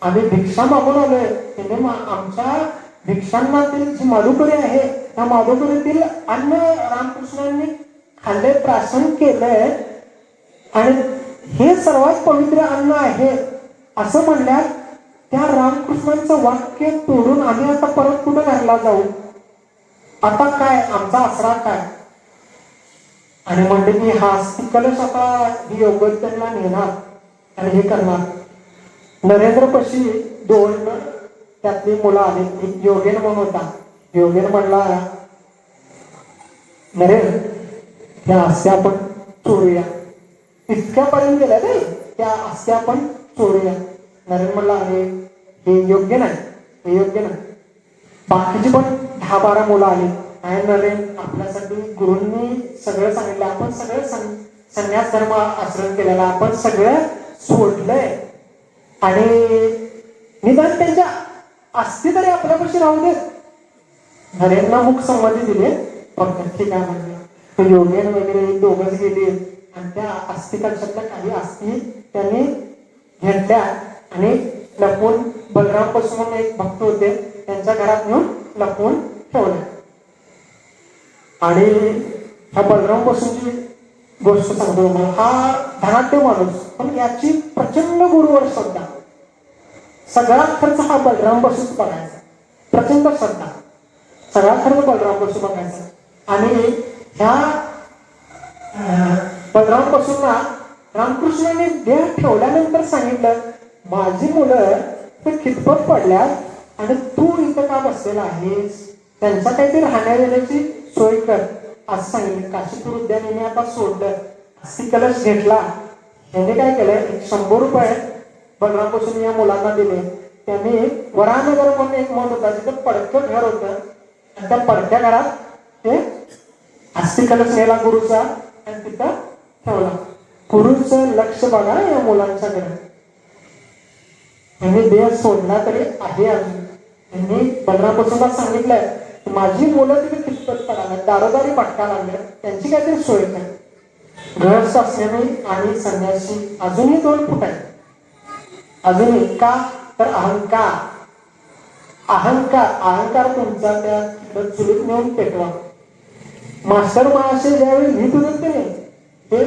आम्ही भिक्षा मागून आलोय, त्याने आमच्या भिक्षांनातील जी माधुकरी आहे त्या माधुकरीतील अन्न रामकृष्णांनी खाल्ले, प्राशन केलंय आणि हे सर्वात पवित्र अन्न आहे असं म्हणल्यात त्या रामकृष्णांचं वाक्य तोडून आम्ही आता परत कुठं घरला जाऊ, आता काय आमचा आसरा काय. आणि म्हणते की हा कलश आता ही योग्य त्यांना नेणार आणि हे करणार. नरेंद्रपाशी दोन त्यातली मुलं आली. एक योगेन म्हणून होता. योगेन म्हणला, नरेंद्र त्या अस्या आपण चोरूया. इतक्यापर्यंत गेल्या नाही, त्या अस्या आपण चोरूया. नरेंद्र म्हणला, अरे हे योग्य नाही, हे योग्य नाही. बाकीची पण 10-12 मुलं आली. नाही नरेंद्र, आपल्यासाठी गुरूंनी सगळं सांगितलं, आपण सगळं संन्यास धर्म आचरण केलेला, आपण सगळं सोडलंय आणि निदान त्यांच्या अस्थि तरी आपल्यापाशी राहू दे. नरेंद्रला मुख संमती दिली. फक्त ठीक आहे म्हणलं. योगेन वगैरे दोघंच गेले आणि त्या अस्थि कलशातल्या काही अस्थि त्यांनी घेतल्या आणि लपवून, बलराम बसू म्हणून एक भक्त होते, त्यांच्या घरात नेऊन लपवून ठेवल्या. आणि ह्या बलराम बसूंची गोष्ट सांगतो मला. हा धनाढ्य माणूस, पण याची प्रचंड गुरुवर श्रद्धा. सगळा खर्च हा बलराम बसूच बघायचा, प्रचंड श्रद्धा, सगळा खर्च बलराम बसू बघायचा. आणि ह्या बलराम बसूंना रामकृष्णाने देह ठेवल्यानंतर सांगितलं, माझी मुलं ते खितपत पडल्यात आणि तू इथं का बसलेला आहेस, त्यांच्या काहीतरी राहण्या देण्याची सोय कर असं सांगितलं. काशीपूर उद्यानाने आता सोडलं. अस्थि कलश घेतला. यांनी काय केलंय, 100 रुपये बलराम बसून या मुलांना दिले. त्यांनी वरानगर म्हणून एक मन होता, तिथं पडकं घर होतं आणि त्या पडक्या घरात ते अस्थि कलश नेला गुरुचा आणि तिथं ठेवला. गुरुचं लक्ष बघा या मुलांच्याकडे. त्यांनी देह सोडला तरी आहे अजून. त्यांनी बलराम बसूनला सांगितलंय, माझी मुलं तिथे कितपत पडाला, दारोदारी भटका लागले, त्यांची काहीतरी सोय कर. गृहस्थ असल्याने आणि संन्यासी अजूनही 2 फूट आहे. अजूनही का तर अहंकार, अहंकार तुमचा त्या चुलीत नेऊन पेटवा. मास्टर महाशय ज्यावेळी लिहित होते नाही, ते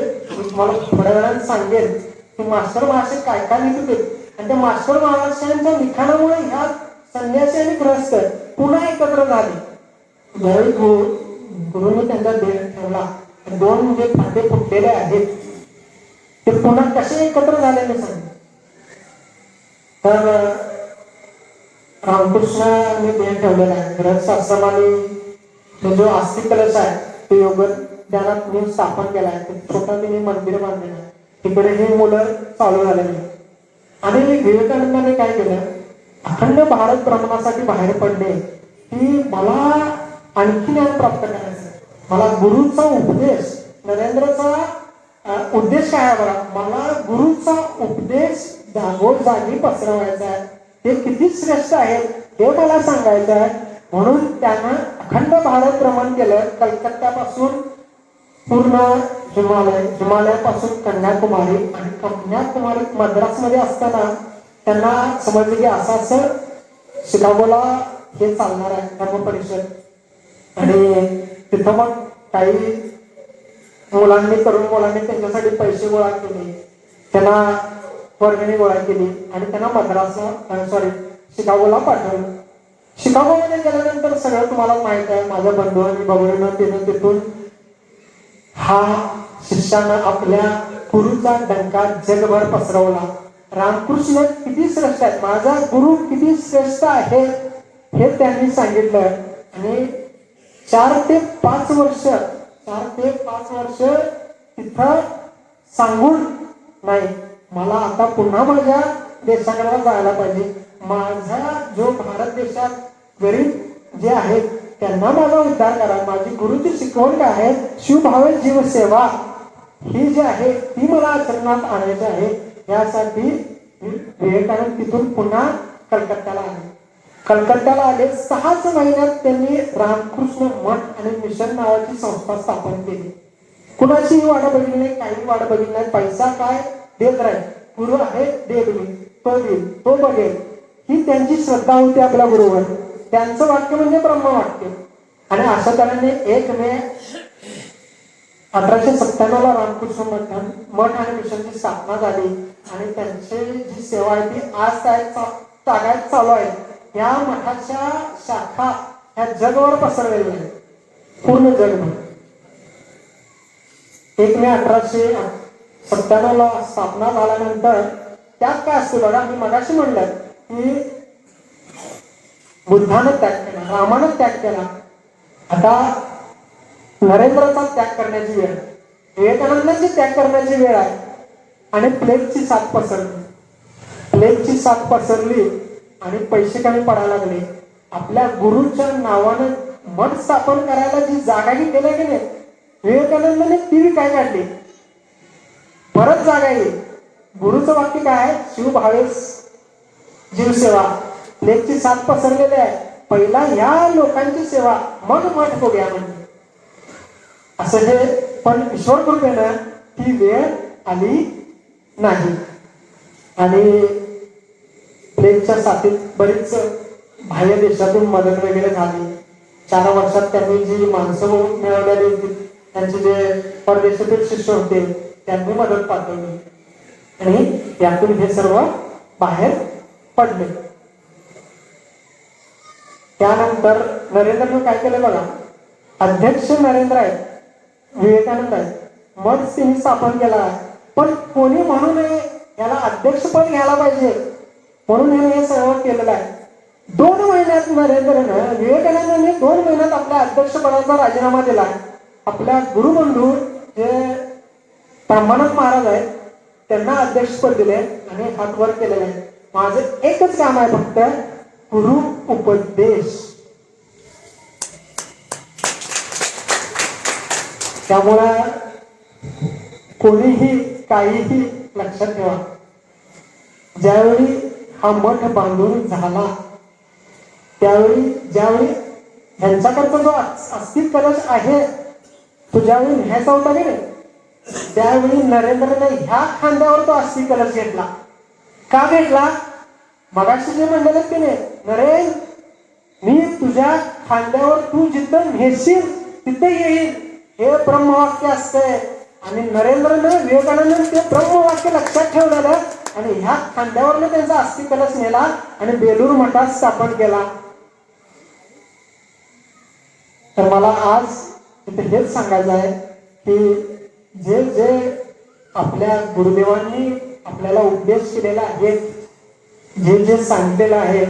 मला थोड्या वेळाने सांगेल की मास्टर महाशय काय काय लिहित होते. आणि त्या मास्टर महाशयांच्या लिखाणामुळे ह्या संन्यासी आणि ग्रस्त पुन्हा एकत्र झाले. ज्यावेळी गुरुने त्यांचा देह ठेवला, 2 जे फाटे फुटलेले आहेत ते पुन्हा कसे एकत्र झालेले सांग. तर रामकृष्णाने देह ठेवलेला आहे. ग्रहस्थ आश्रमाने जो अस्थि कलश आहे ते योग ज्ञानात मी स्थापन केला आहे. छोटा तिने मंदिर बांधलेलं आहे. तिकडे हे मुलं चालू झालेली. आणि विवेकानंदाने काय केलं, अखंड भारत भ्रमणासाठी बाहेर पडले की मला आणखी ज्ञान प्राप्त करायचं, मला गुरुचा उपदेश, नरेंद्रचा उद्देश काय आहे बघा, मला गुरुचा उपदेश जागोजागी पसरवायचा आहे, ते किती श्रेष्ठ आहे हे मला सांगायचं आहे. म्हणून त्यानं अखंड भारत भ्रमण केलं. कलकत्त्यापासून पूर्ण हिमालयापासून कन्याकुमारी, आणि कन्याकुमारी मद्रासमध्ये असताना त्यांना समजलं की असं शिकागोला हे चालणार आहे धर्म परिषद. आणि तिथं मग काही मुलांनी, तरुण मुलांनी त्यांच्यासाठी पैसे गोळा केले, त्यांना वर्गणी गोळा केली आणि त्यांना मद्रासला शिकागोला पाठवलं. शिकागोमध्ये गेल्यानंतर सगळं तुम्हाला माहित आहे, माझ्या बंधूंनी बघून तिथून हा शिष्यानं आपल्या गुरुचा डंका जगभर पसरवला. रामकृष्ण किती श्रेष्ठ आहेत, माझा गुरु किती श्रेष्ठ आहे हे त्यांनी सांगितलं. आणि 4 ते 5 वर्ष तिथं सांगून नाही, मला आता पुन्हा माझ्या देशाकडे जायला पाहिजे. माझा जो भारत देशात गरीब जे आहेत त्यांना माझा उद्धार करा. माझी गुरुची शिकवण काय आहे, शिवभावे जीवसेवा ही जी आहे ती मला आचरणात आणायची आहे. यासाठी विवेकानंद तिथून पुन्हा कलकत्त्याला आले. कलकत्त्याला आले 6च महिन्यात त्यांनी रामकृष्ण मठ आणि मिशन नावाची संस्था स्थापन केली. कुणाचीही वाट बघितली नाही, काही वाट बघितली नाही. पैसा काय देत राहील, गुरु आहे दे तुम्ही, तो देईल, तो बघेल, ही त्यांची श्रद्धा होती आपल्या गुरुवर. त्यांचं वाक्य म्हणजे ब्रह्मवाक्य. आणि अशा तऱ्हेने 1 मे 1897 रामकृष्ण मठ आणि मिशनची स्थापना झाली. आणि त्यांची जी सेवा आहे ती आज तागायत चालू आहे. या मठाच्या शाखा ह्या जगभर पसरलेल्या आहेत, पूर्ण जगभर. 1 मे 1897 स्थापना झाल्यानंतर त्यात काय असते बघा, मी मगाशी म्हणलं की बुद्धानं त्याग केला, रामानं त्याग केला. आता नरेंद्रचा त्याग करण्याची वेळ, विवेकानंदांची त्याग करण्याची वेळ आहे. आणि प्लेगची साथ पसरली. प्लेगची साथ पसरली आणि पैसे कमी पडायला लागले. आपल्या गुरुच्या नावानं मठ स्थापन करायला जी जागा घेतली की नाही, विवेकानंदाने ती काय काढली, परत जागा येईल. गुरुचं वाक्य काय आहे, शिवभावेस जीवसेवा. प्लेगची साथ पसरलेली आहे, पहिला या लोकांची सेवा मग मठ बघूया म्हणजे असं हे. पण ईश्वर कृपेनं ती वेळ आली नाही. आणि प्लेगच्या साथीत बरीच बाह्य देशातून मदत वगैरे झाली. 4 वर्षात त्यांनी जी माणसं मिळवलेली होती, त्यांचे जे परदेशातील शिष्य होते त्यांनी मदत पाठवली आणि यातून हे सर्व बाहेर पडले. त्यानंतर नरेंद्रने काय केलं बघा, अध्यक्ष नरेंद्र आहेत, विवेकानंद आहेत, मठ त्यांनी स्थापन केला. पण कोणी म्हणू नये याला अध्यक्षपद घ्यायला पाहिजे म्हणून हे सर्व केलेलं आहे. 2 महिन्यात नरेंद्रनं, विवेकानंदांनी 2 महिन्यात आपल्या अध्यक्षपदाचा राजीनामा दिला. आपल्या गुरुबंधू जे ब्रह्मानंद महाराज आहेत त्यांना अध्यक्षपद दिले आणि हात वर केलेले आहे. माझं एकच काम आहे फक्त, गुरु उपदेश. त्यामुळं कोणीही काहीही लक्षात ठेवा, ज्यावेळी हा मठ बांधून झाला त्यावेळी, ज्यावेळी ह्यांच्याकडचा जो अस्थिक कलश आहे तो ज्यावेळी न्यायचा होता की नाही, त्यावेळी नरेंद्रने ह्या खांद्यावर तो अस्थिक कलश घेतला. का घेतला, मगाशी जे म्हणलेलं की नाही, नरेंद्र मी तुझ्या खांद्यावर तू जिथं नेशील तिथे येईल, हे ब्रह्मवाक्य असतंय. आणि नरेंद्रने, विवेकानंद ते ब्रह्मवाक्य लक्षात ठेवलेलं आणि ह्या खांद्यावरनं त्यांचा अस्थिक कलश नेला आणि बेलूर मठात स्थापन केला. तर मला आज तिथे हेच सांगायचं आहे की जे जे आपल्या गुरुदेवांनी आपल्याला उपदेश केलेला आहे, जे जे सांगितलेलं आहे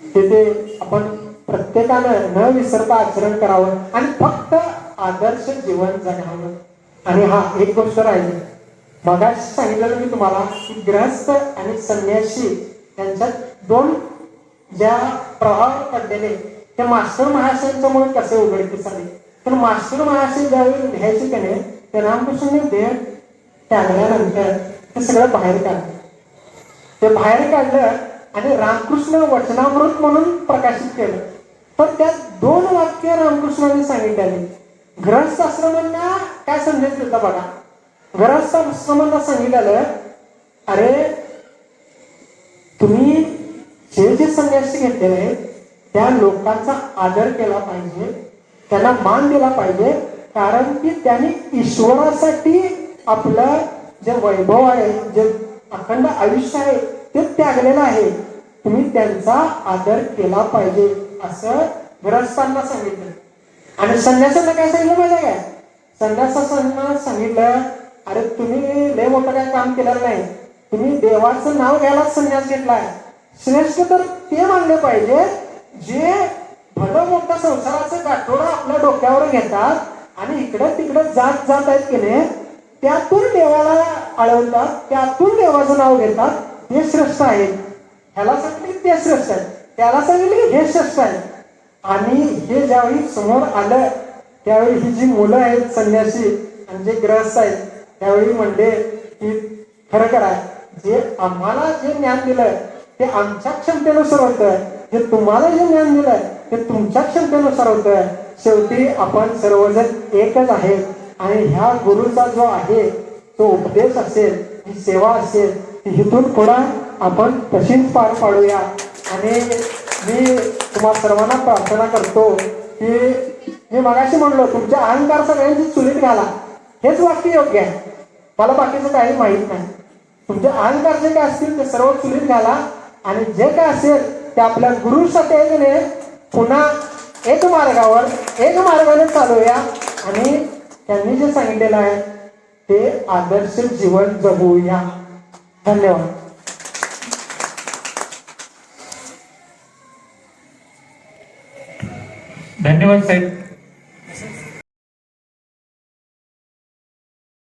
ते आपण प्रत्येकानं न विसरता आचरण करावं आणि फक्त आदर्श जीवन जगावं. आणि हा एक गोष्ट राहिली, मगाशी सांगितलं मी तुम्हाला की ग्रहस्थ आणि संन्यासी यांच्यात 2 ज्या प्रभाव पडलेले ते मास्टर महाशयांच्यामुळे कसे उघडकीस आले. तर मास्टर महाशय ज्यावेळी लिहायचे त्याने, ते रामकृष्णांनी देह त्यागल्यानंतर ते सगळं बाहेर काढलं. ते बाहेर काढलं आणि रामकृष्ण वचनामृत म्हणून प्रकाशित केलं. तर त्यात 2 वाक्य रामकृष्णांनी सांगितलेली. गृहस्थ आश्रमांना काय संदेश देता बघा. गृहस्थ आश्रमांना सांगितलेलं, अरे तुम्ही जे जे संन्यासी घेतलेले त्या लोकांचा आदर केला पाहिजे, त्यांना मान दिला पाहिजे, कारण की त्यांनी ईश्वरासाठी आपलं जे वैभव आहे, जे अखंड आयुष्य आहे ते त्यागलेलं आहे. तुम्ही त्यांचा आदर केला पाहिजे असं गृहस्थांना सांगितलं. आणि संन्यासांना काय सांगितलं माहिती काय, संन्यासांना सांगितलं, अरे तुम्ही लय मोठं काय काम केलेलं नाही, तुम्ही देवाचं नाव घ्यायला संन्यास घेतलाय. श्रेष्ठ तर ते मानले पाहिजे जे भलं मोठं संसाराचं गाठोडं आपल्या डोक्यावर घेतात आणि इकडं तिकडं जात जात आहेत की नाही, त्यातून देवाला आळवतात, त्यातून देवाचं नाव घेतात, ते श्रेष्ठ आहे, ह्याला सांगितलं की ते श्रेष्ठ आहे, त्याला सांगितलं की हे श्रेष्ठ आहे. आणि हे ज्यावेळी समोर आलं त्यावेळी ही जी मुलं आहेत संन्यासी आणि जे ग्रहस्थ आहेत त्यावेळी म्हणले की खरं करा, जे आम्हाला जे ज्ञान दिलंय ते आमच्या क्षमतेनुसार होतंय, जे तुम्हाला जे ज्ञान दिलंय ते तुमच्या क्षमतेनुसार होतंय. शेवटी आपण सर्वजण एकच आहे आणि ह्या गुरुचा जो आहे तो उपदेश असेल, ही सेवा असेल, ती इथून पुढं आपण तशीच पार पाडूया. आणि मी तुम्हा सर्वांना प्रार्थना करतो की मी मगाशी म्हणलो तुमच्या अहंकार सगळ्यांची चुलीत घाला, हेच वाक्य योग्य आहे. मला बाकीचं काही माहीत नाही. तुमचे अहंकार जे काय असतील ते सर्व चुलीत घाला आणि जे काय असेल ते आपल्या गुरुसाठी आहे पुन्हा एक मार्गावर एक मार्गाने चालूया आणि त्यांनी जे सांगितलेलं आहे ते आदर्श जीवन जगूया. धन्यवाद. धन्यवाद साहेब.